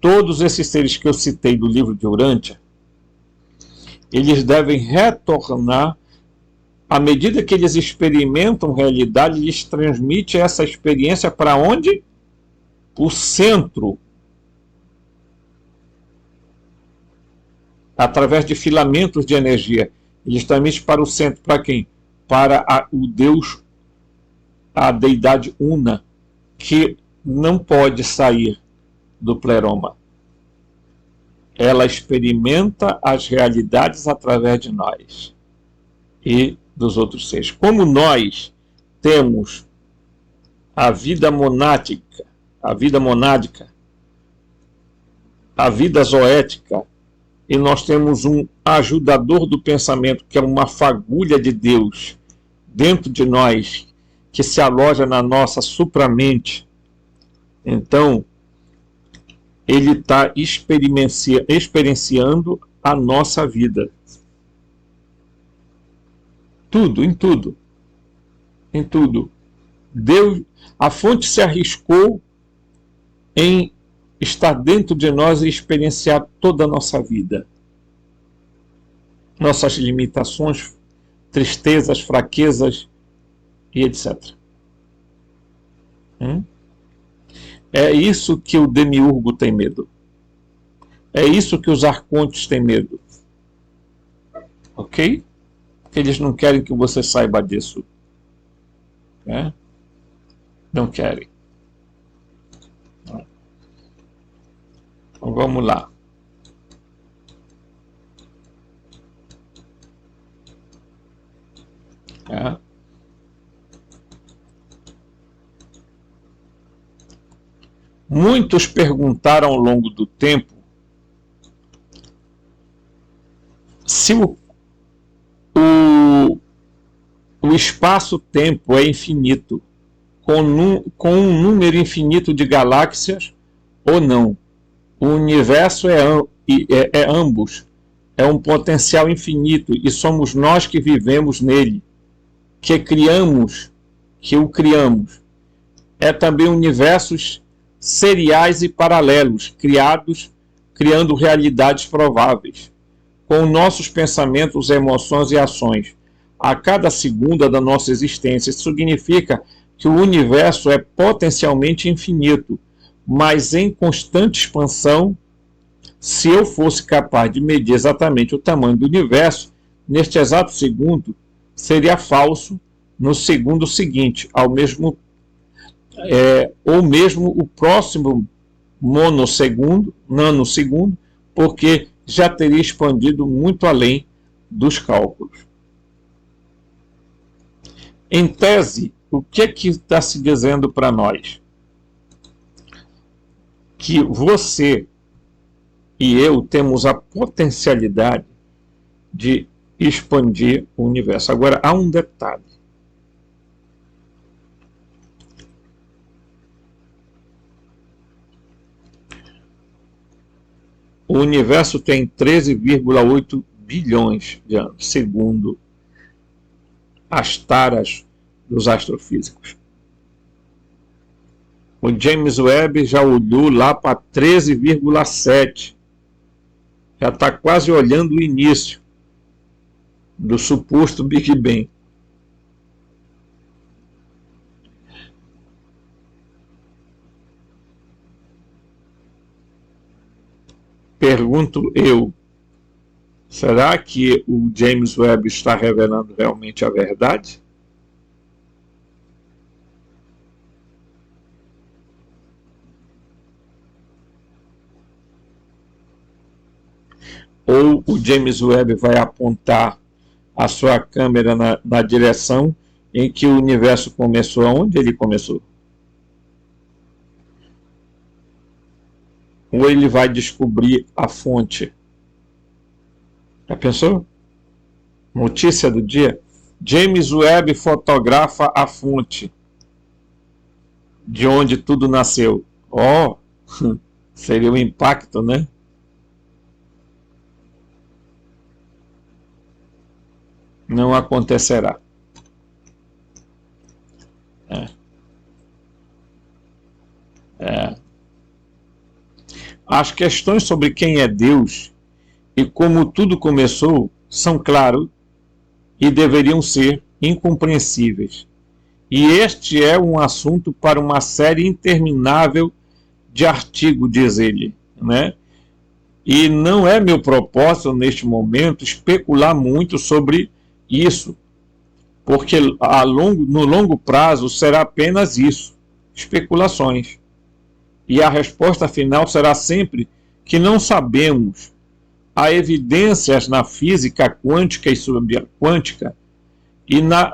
todos esses seres que eu citei do livro de Urântia, eles devem retornar, à medida que eles experimentam realidade, eles transmitem essa experiência para onde? O centro. através de filamentos de energia. Eles transmitem para o centro. Para quem? Para o Deus, a deidade una, que não pode sair do pleroma. Ela experimenta as realidades através de nós e dos outros seres. Como nós temos a vida monádica, a vida zoética, e nós temos um ajudador do pensamento, que é uma fagulha de Deus dentro de nós, que se aloja na nossa supramente. Então, ele está experienciando a nossa vida. Tudo, em tudo. Em tudo. Deus, a fonte se arriscou em estar dentro de nós e experienciar toda a nossa vida. Nossas limitações, tristezas, fraquezas e etc. É isso que o demiurgo tem medo. É isso que os arcontes têm medo. Ok? Porque eles não querem que você saiba disso. Não querem. Então vamos lá. Muitos perguntaram ao longo do tempo se o espaço-tempo é infinito, com um número infinito de galáxias ou não. O universo é ambos, é um potencial infinito, e somos nós que vivemos nele, que o criamos. É também universos seriais e paralelos, criando realidades prováveis, com nossos pensamentos, emoções e ações, a cada segunda da nossa existência. Isso significa que o universo é potencialmente infinito, mas em constante expansão. Se eu fosse capaz de medir exatamente o tamanho do universo, neste exato segundo, seria falso no segundo seguinte, ou mesmo o próximo nanosegundo, porque já teria expandido muito além dos cálculos. Em tese, o que está se dizendo para nós? Que você e eu temos a potencialidade de expandir o universo. Agora, há um detalhe. O universo tem 13,8 bilhões de anos, segundo as taras dos astrofísicos. O James Webb já olhou lá para 13,7. Já está quase olhando o início do suposto Big Bang. Pergunto eu, será que o James Webb está revelando realmente a verdade? Ou o James Webb vai apontar a sua câmera na direção em que o universo começou, aonde ele começou? Ou ele vai descobrir a fonte? Já pensou? Notícia do dia: James Webb fotografa a fonte de onde tudo nasceu. Seria um impacto, né? Não acontecerá. As questões sobre quem é Deus e como tudo começou são claras e deveriam ser incompreensíveis. E este é um assunto para uma série interminável de artigos, diz ele, né? E não é meu propósito, neste momento, especular muito sobre isso, porque no longo prazo será apenas isso, especulações. E a resposta final será sempre que não sabemos. Há evidências na física quântica e subquântica e na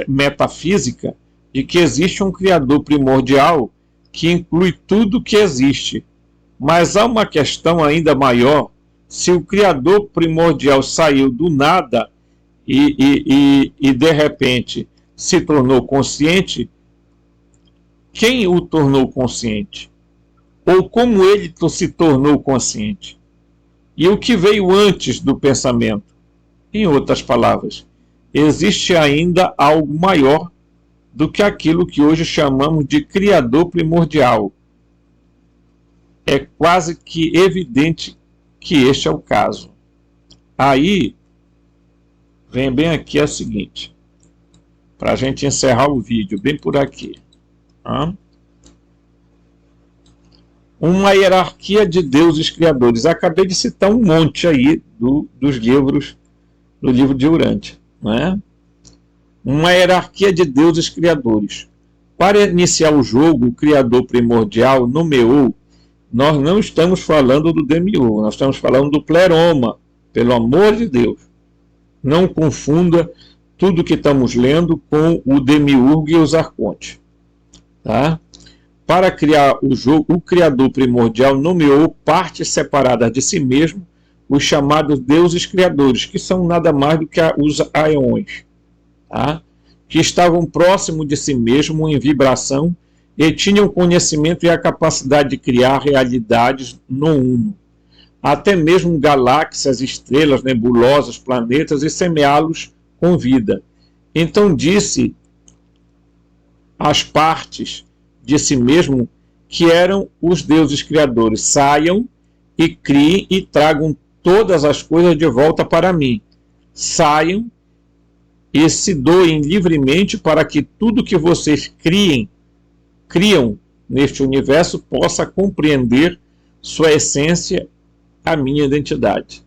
metafísica de que existe um Criador primordial que inclui tudo que existe. Mas há uma questão ainda maior: se o Criador primordial saiu do nada e de repente se tornou consciente, quem o tornou consciente? Ou como ele se tornou consciente? E o que veio antes do pensamento? Em outras palavras, existe ainda algo maior do que aquilo que hoje chamamos de Criador primordial. É quase que evidente que este é o caso. Aí, vem bem aqui o seguinte, para a gente encerrar o vídeo, bem por aqui. Uma hierarquia de deuses criadores. Acabei de citar um monte aí dos livros, do livro de Urantia, né? Uma hierarquia de deuses criadores. Para iniciar o jogo, o Criador primordial nomeou. Nós não estamos falando do Demiurgo, nós estamos falando do Pleroma, pelo amor de Deus. Não confunda tudo que estamos lendo com o Demiurgo e os arcontes. Tá? Para criar o jogo, o Criador primordial nomeou partes separadas de si mesmo, os chamados deuses criadores, que são nada mais do que os aeões, tá? Que estavam próximos de si mesmo em vibração e tinham conhecimento e a capacidade de criar realidades no uno, até mesmo galáxias, estrelas, nebulosas, planetas, e semeá-los com vida. Então disse as partes de si mesmo que eram os deuses criadores: saiam e criem e tragam todas as coisas de volta para mim. Saiam e se doem livremente para que tudo que vocês criam neste universo possa compreender sua essência, a minha identidade.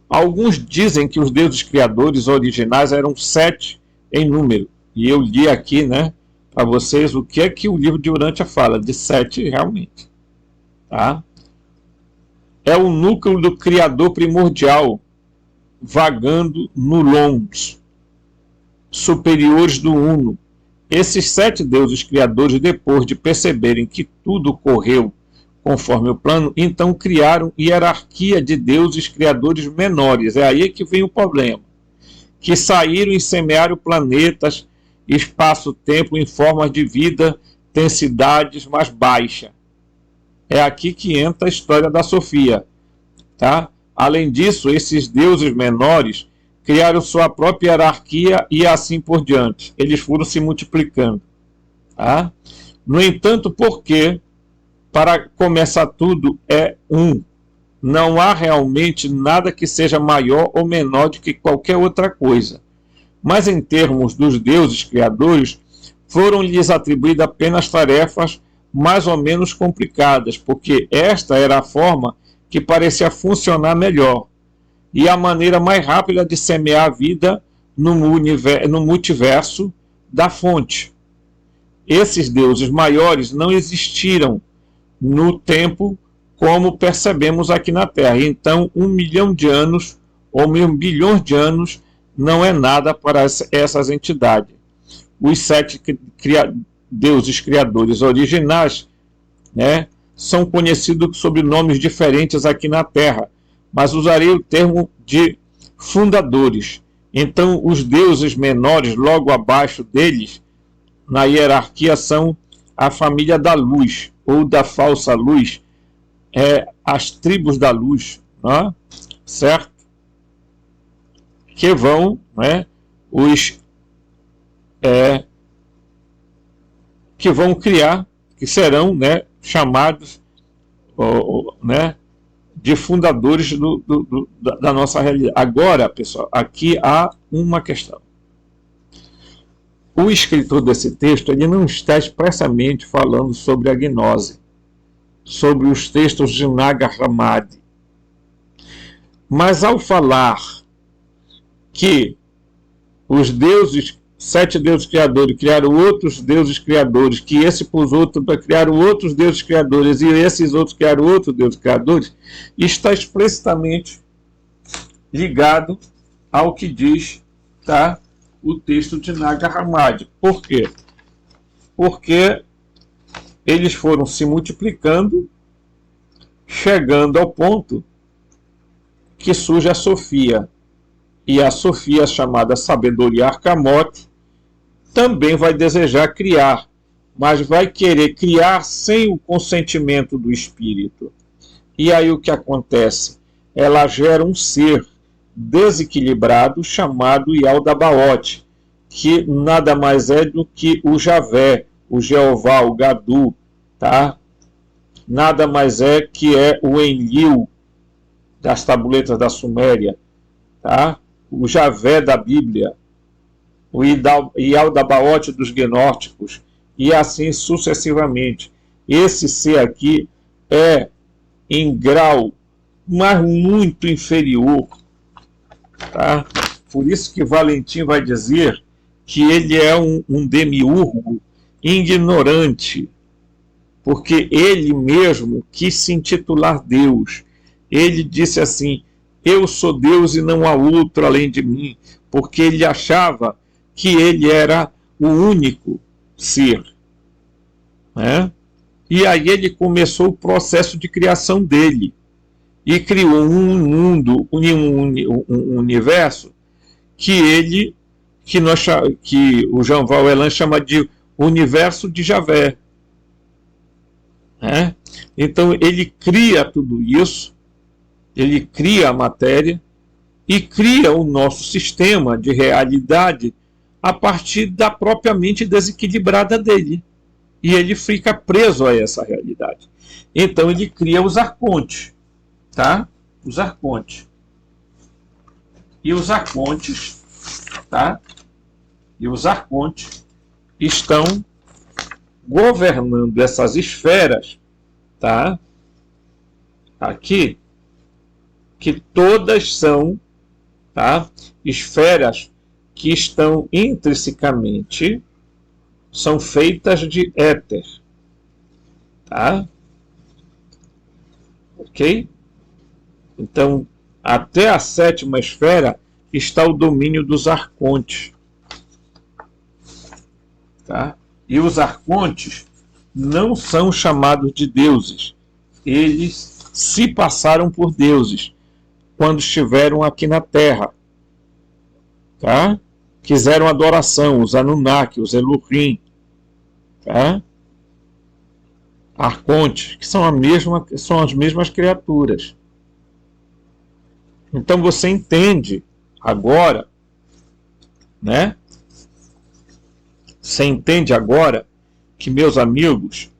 Alguns dizem que os deuses criadores originais eram 7 em número, e eu li aqui, né, para vocês o que é que o livro de Urantia fala de 7 realmente, tá? É o núcleo do Criador primordial vagando no lomos superiores do Uno. Esses 7 deuses criadores, depois de perceberem que tudo correu conforme o plano, então criaram hierarquia de deuses criadores menores. É aí que vem o problema. Que saíram e semearam planetas, espaço-tempo em formas de vida, densidades mais baixas. É aqui que entra a história da Sofia. Tá? Além disso, esses deuses menores criaram sua própria hierarquia e assim por diante. Eles foram se multiplicando. Tá? No entanto, porque para começar tudo é um. Não há realmente nada que seja maior ou menor do que qualquer outra coisa. Mas em termos dos deuses criadores, foram-lhes atribuídas apenas tarefas mais ou menos complicadas, porque esta era a forma que parecia funcionar melhor e a maneira mais rápida de semear a vida no multiverso da fonte. Esses deuses maiores não existiram no tempo como percebemos aqui na Terra. Então, 1 milhão de anos ou 1 bilhão de anos não é nada para essas entidades. Os 7 deuses criadores originais, né, são conhecidos sob nomes diferentes aqui na Terra, mas usarei o termo de fundadores. Então, os deuses menores, logo abaixo deles, na hierarquia, são a família da luz, ou da falsa luz, as tribos da luz, né? Certo? Que vão, né, que vão criar, que serão, né, chamados né, de fundadores da nossa realidade. Agora, pessoal, aqui há uma questão. O escritor desse texto, ele não está expressamente falando sobre a gnose, sobre os textos de Nag Hammadi, Mas ao falar que os deuses, 7 deuses criadores, criaram outros deuses criadores, que esse pôs outro para criar outros deuses criadores, e esses outros criaram outros deuses criadores, está explicitamente ligado ao que diz, tá, o texto de Nag Hammadi. Por quê? Porque eles foram se multiplicando, chegando ao ponto que surge a Sofia. E a Sofia, chamada Sabedoria Arcamote, também vai desejar criar, mas vai querer criar sem o consentimento do espírito. E aí o que acontece? Ela gera um ser desequilibrado chamado Yaldabaoth, que nada mais é do que o Javé, o Jeová, o Gadu, tá? Nada mais é que o Enlil das tabuletas da Suméria, tá? O Javé da Bíblia, o Yaldabaoth dos gnósticos, e assim sucessivamente. Esse ser aqui é em grau, mas muito inferior, tá? Por isso que Valentim vai dizer que ele é um demiurgo ignorante, porque ele mesmo quis se intitular Deus. Ele disse assim: eu sou Deus e não há outro além de mim, porque ele achava que ele era o único ser, né? E aí ele começou o processo de criação dele e criou um mundo, um universo que o Jean Valjean chama de universo de Javé, né? Então ele cria tudo isso, ele cria a matéria e cria o nosso sistema de realidade a partir da própria mente desequilibrada dele. E ele fica preso a essa realidade. Então ele cria os arcontes, tá? Os arcontes. E os arcontes, tá? E os arcontes estão governando essas esferas, tá? Aqui, que todas são, tá, esferas que estão intrinsecamente, são feitas de éter, tá? Ok? Então, até a 7ª esfera está o domínio dos arcontes, tá? E os arcontes não são chamados de deuses, eles se passaram por deuses quando estiveram aqui na Terra, tá? Quiseram adoração, os Anunnaki, os Elohim, tá? Arcontes, que são as mesmas criaturas. Então você entende agora, né? Você entende agora que, meus amigos,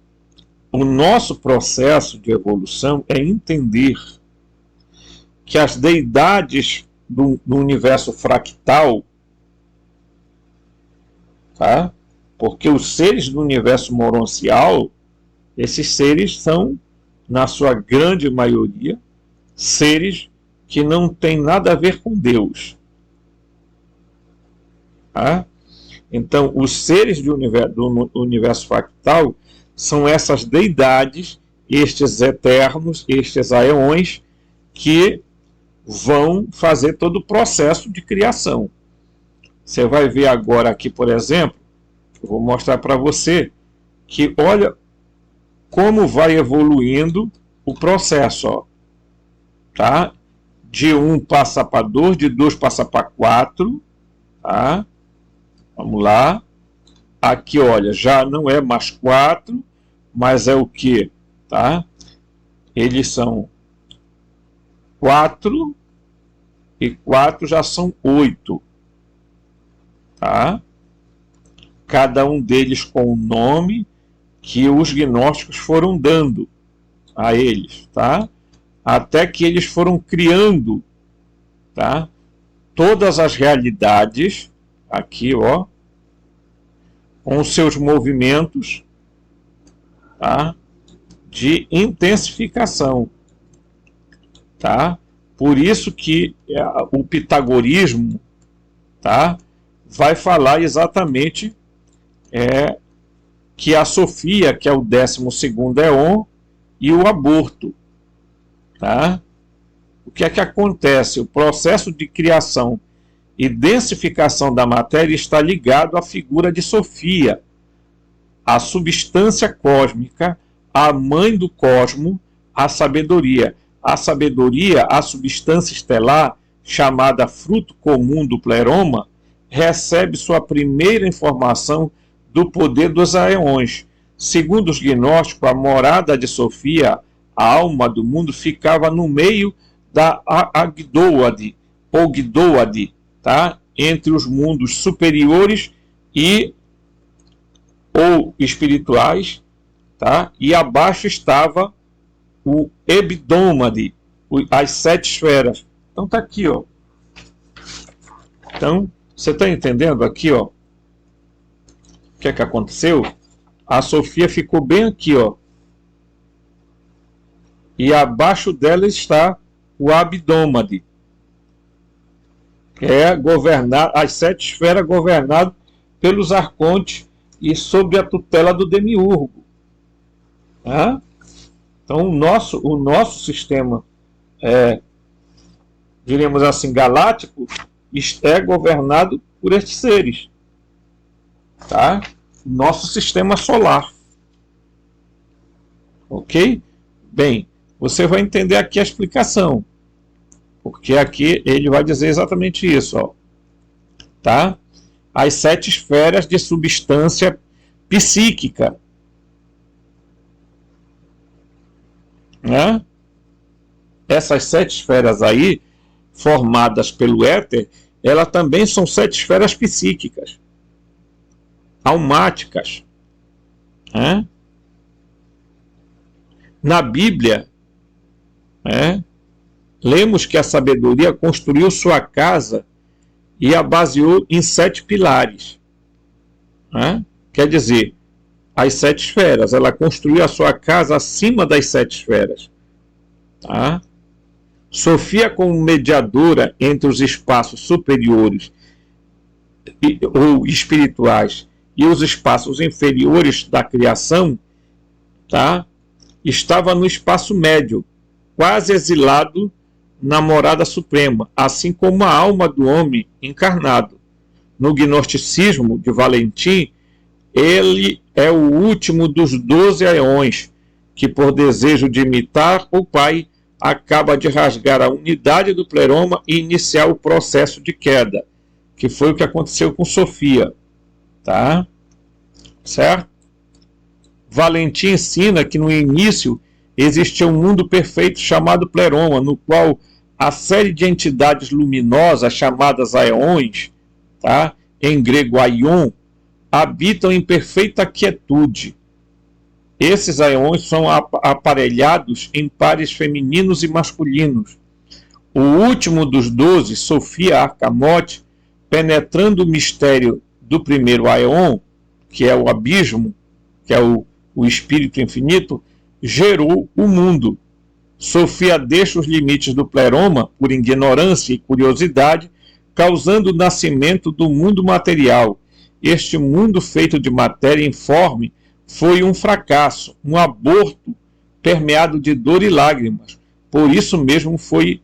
o nosso processo de evolução é entender que as deidades do universo fractal, tá? Porque os seres do universo moroncial, esses seres são, na sua grande maioria, seres que não têm nada a ver com Deus, tá? Então, os seres do universo fractal são essas deidades, estes eternos, estes aeões, que vão fazer todo o processo de criação. Você vai ver agora aqui, por exemplo, eu vou mostrar para você que olha como vai evoluindo o processo, ó, tá? De 1 passa para 2, de 2 passa para 4, tá? Vamos lá. Aqui, olha, já não é mais 4, mas é o que? Tá? Eles são 4 e 4 já são 8. Tá? Cada um deles com o nome que os gnósticos foram dando a eles, tá? Até que eles foram criando, tá, todas as realidades aqui, ó, com os seus movimentos, tá, de intensificação, tá? Por isso que o pitagorismo, tá, vai falar exatamente que a Sofia, que é o 12º éon, e o aborto. Tá? O que é que acontece? O processo de criação e densificação da matéria está ligado à figura de Sofia, a substância cósmica, a mãe do cosmo, a sabedoria. A sabedoria, a substância estelar, chamada fruto comum do pleroma, recebe sua primeira informação do poder dos aeões. Segundo os gnósticos, a morada de Sofia, a alma do mundo, ficava no meio da Agdoade, ou Gdoade, tá? Entre os mundos superiores ou espirituais, tá? E abaixo estava o Hebdômade, as 7 esferas. Então tá aqui, ó. Então, você está entendendo aqui, ó, o que é que aconteceu? A Sofia ficou bem aqui, ó. E abaixo dela está o Abdômade, que é governar, as 7 esferas governadas pelos arcontes e sob a tutela do demiurgo. Tá? Então o nosso sistema, diríamos assim, galáctico, é governado por estes seres. Tá? Nosso sistema solar. Ok? Bem, você vai entender aqui a explicação. Porque aqui ele vai dizer exatamente isso. Ó. Tá? As 7 esferas de substância psíquica. Né? Essas 7 esferas aí, formadas pelo éter, elas também são 7 esferas psíquicas, almáticas. Né? Na Bíblia, lemos que a sabedoria construiu sua casa e a baseou em 7 pilares. Quer dizer, as 7 esferas, ela construiu a sua casa acima das 7 esferas. Tá? Sofia, como mediadora entre os espaços superiores ou espirituais e os espaços inferiores da criação, tá? Estava no espaço médio, quase exilado na morada suprema, assim como a alma do homem encarnado. No gnosticismo de Valentim, ele é o último dos 12 aeões, que por desejo de imitar o pai, acaba de rasgar a unidade do pleroma e iniciar o processo de queda, que foi o que aconteceu com Sofia. Tá? Certo? Valentim ensina que no início existia um mundo perfeito chamado pleroma, no qual a série de entidades luminosas chamadas aeões, tá? Em grego aion, habitam em perfeita quietude. Esses aeões são aparelhados em pares femininos e masculinos. O último dos 12, Sofia Arcamote, penetrando o mistério do primeiro aeon, que é o abismo, que é o espírito infinito, gerou o mundo. Sofia deixa os limites do pleroma por ignorância e curiosidade, causando o nascimento do mundo material. Este mundo feito de matéria informe foi um fracasso, um aborto permeado de dor e lágrimas. Por isso mesmo foi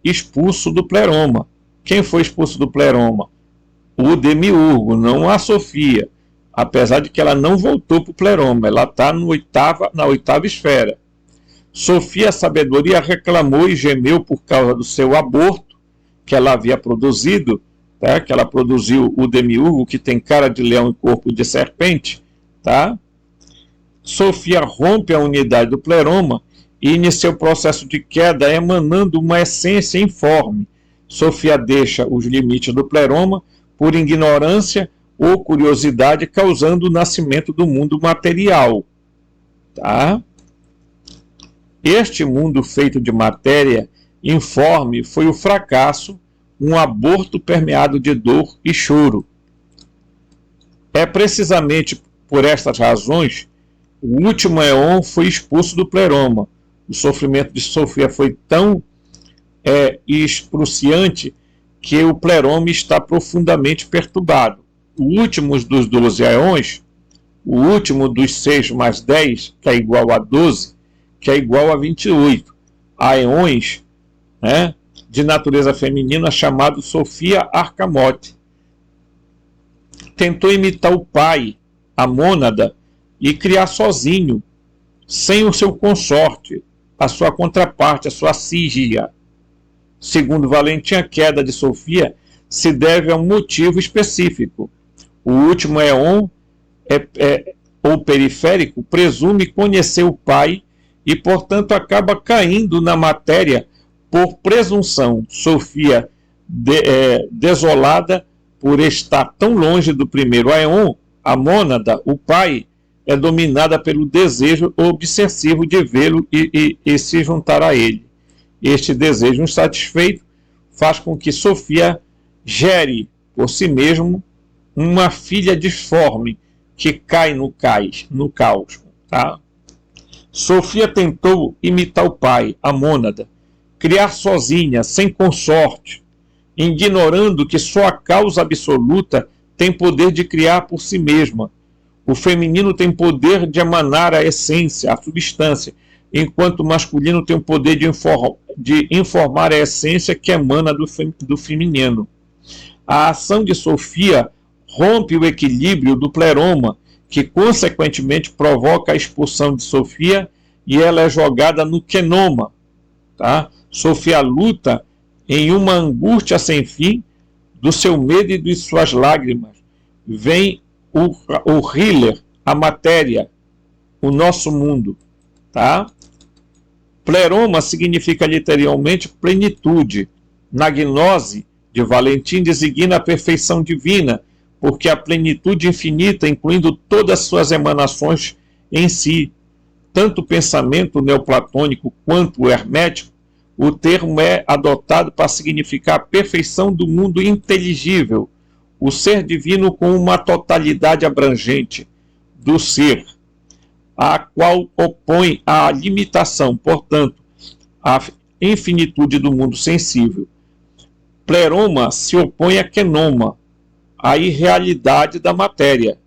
expulso do pleroma. Quem foi expulso do pleroma? O demiurgo, não a Sofia. Apesar de que ela não voltou para o pleroma, ela está na oitava esfera. Sofia, a sabedoria, reclamou e gemeu por causa do seu aborto, que ela havia produzido, tá? Que ela produziu o demiurgo, que tem cara de leão e corpo de serpente. Tá? Sofia rompe a unidade do pleroma e inicia o processo de queda, emanando uma essência informe. Sofia deixa os limites do pleroma por ignorância ou curiosidade, causando o nascimento do mundo material. Tá? Este mundo feito de matéria informe foi o fracasso, um aborto permeado de dor e choro. É precisamente por estas razões, o último éon foi expulso do pleroma. O sofrimento de Sofia foi tão é excruciante que o pleroma está profundamente perturbado. O último dos 12 éons, o último dos 6 mais 10, que é igual a 12, que é igual a 28. Há éons, né, de natureza feminina chamado Sofia Arcamote. Tentou imitar o pai, a mônada, e criar sozinho, sem o seu consorte, a sua contraparte, a sua sígia. Segundo Valentim, a queda de Sofia se deve a um motivo específico. O último éon, ou periférico, presume conhecer o pai e, portanto, acaba caindo na matéria por presunção. Sofia, desolada por estar tão longe do primeiro éon, a mônada, o pai, é dominada pelo desejo obsessivo de vê-lo e se juntar a ele. Este desejo insatisfeito faz com que Sofia gere por si mesmo uma filha disforme que cai no caos. Tá? Sofia tentou imitar o pai, a mônada, criar sozinha, sem consorte, ignorando que só a causa absoluta tem poder de criar por si mesma. O feminino tem poder de emanar a essência, a substância, enquanto o masculino tem o poder de informar a essência que emana do feminino. A ação de Sofia rompe o equilíbrio do pleroma, que consequentemente provoca a expulsão de Sofia, e ela é jogada no quenoma. Tá? Sofia luta em uma angústia sem fim do seu medo e de suas lágrimas. Vem o healer, a matéria, o nosso mundo. Tá? Pleroma significa literalmente plenitude. Na gnose de Valentim designa a perfeição divina, porque a plenitude infinita, incluindo todas as suas emanações em si. Tanto o pensamento neoplatônico quanto o hermético, o termo é adotado para significar a perfeição do mundo inteligível, o ser divino com uma totalidade abrangente do ser, a qual opõe a limitação, portanto, a infinitude do mundo sensível. Pleroma se opõe a quenoma, a irrealidade da matéria.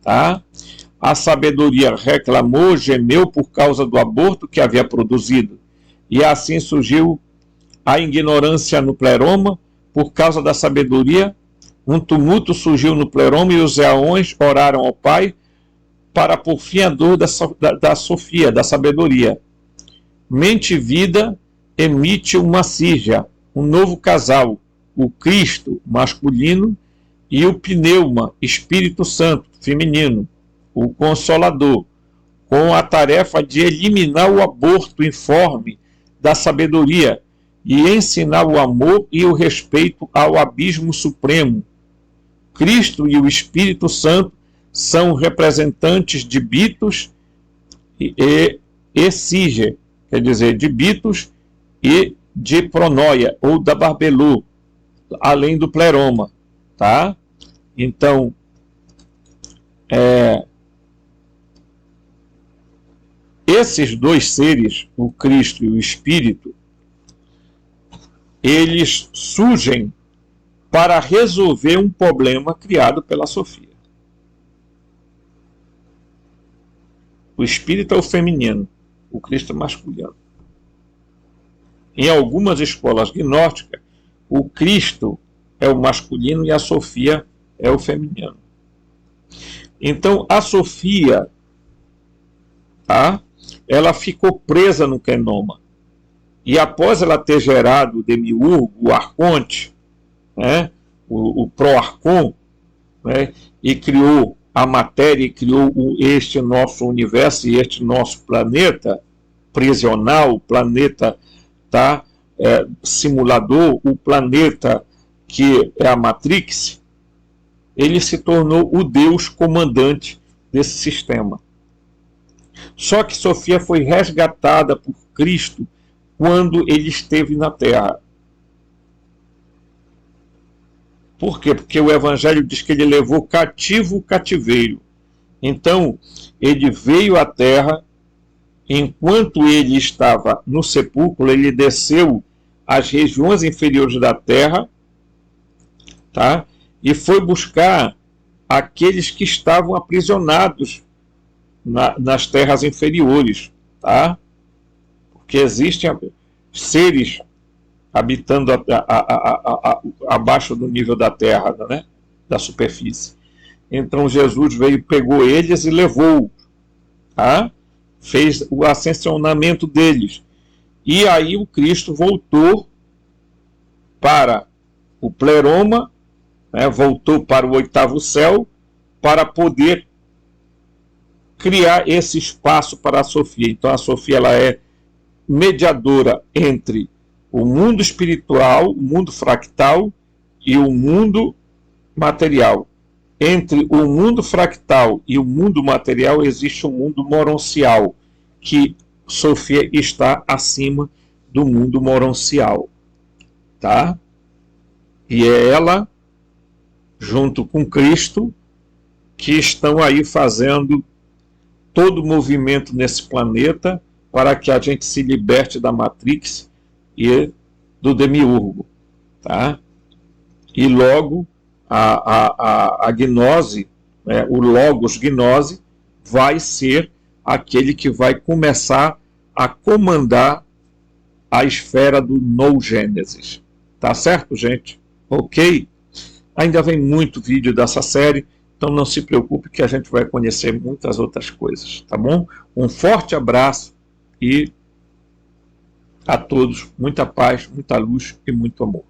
Tá? A sabedoria reclamou, gemeu por causa do aborto que havia produzido, e assim surgiu a ignorância no pleroma. Por causa da sabedoria, um tumulto surgiu no pleroma e os éons oraram ao Pai para pôr fim à dor da Sofia, da sabedoria. Mente e vida emite uma sígia, um novo casal, o Cristo, masculino, e o pneuma, Espírito Santo, feminino, o Consolador, com a tarefa de eliminar o aborto informe da sabedoria e ensinar o amor e o respeito ao abismo supremo. Cristo e o Espírito Santo são representantes de Bitos e Sige, quer dizer, de Bitos e de Pronóia, ou da Barbelô, além do pleroma. Tá? Então, esses dois seres, o Cristo e o Espírito, eles surgem para resolver um problema criado pela Sofia. O Espírito é o feminino, o Cristo é o masculino. Em algumas escolas gnósticas, o Cristo é o masculino e a Sofia é o feminino. Então, a Sofia, tá, ela ficou presa no quenoma. E após ela ter gerado o demiurgo, o arconte, né, o proarcon, né, e criou a matéria, e criou este nosso universo e este nosso planeta prisional, o planeta, tá, simulador, o planeta que é a Matrix, ele se tornou o Deus comandante desse sistema. Só que Sofia foi resgatada por Cristo quando ele esteve na Terra. Por quê? Porque o Evangelho diz que ele levou cativo o cativeiro. Então, ele veio à Terra, enquanto ele estava no sepulcro, ele desceu as regiões inferiores da terra, tá? E foi buscar aqueles que estavam aprisionados nas terras inferiores, tá? Porque existem seres habitando abaixo do nível da terra, né? Da superfície. Então Jesus veio, pegou eles e levou, tá? Fez o ascensionamento deles. E aí o Cristo voltou para o pleroma, né? Voltou para o oitavo céu, para poder criar esse espaço para a Sofia. Então a Sofia, ela é mediadora entre o mundo espiritual, o mundo fractal e o mundo material. Entre o mundo fractal e o mundo material existe um mundo moroncial, que Sofia está acima do mundo moroncial, tá? E é ela, junto com Cristo, que estão aí fazendo todo o movimento nesse planeta para que a gente se liberte da Matrix e do demiurgo, tá? E logo a gnose, né, o logos gnose, vai ser aquele que vai começar a comandar a esfera do No Gênesis. Tá certo, gente? Ok? Ainda vem muito vídeo dessa série, então não se preocupe que a gente vai conhecer muitas outras coisas, tá bom? Um forte abraço e a todos muita paz, muita luz e muito amor.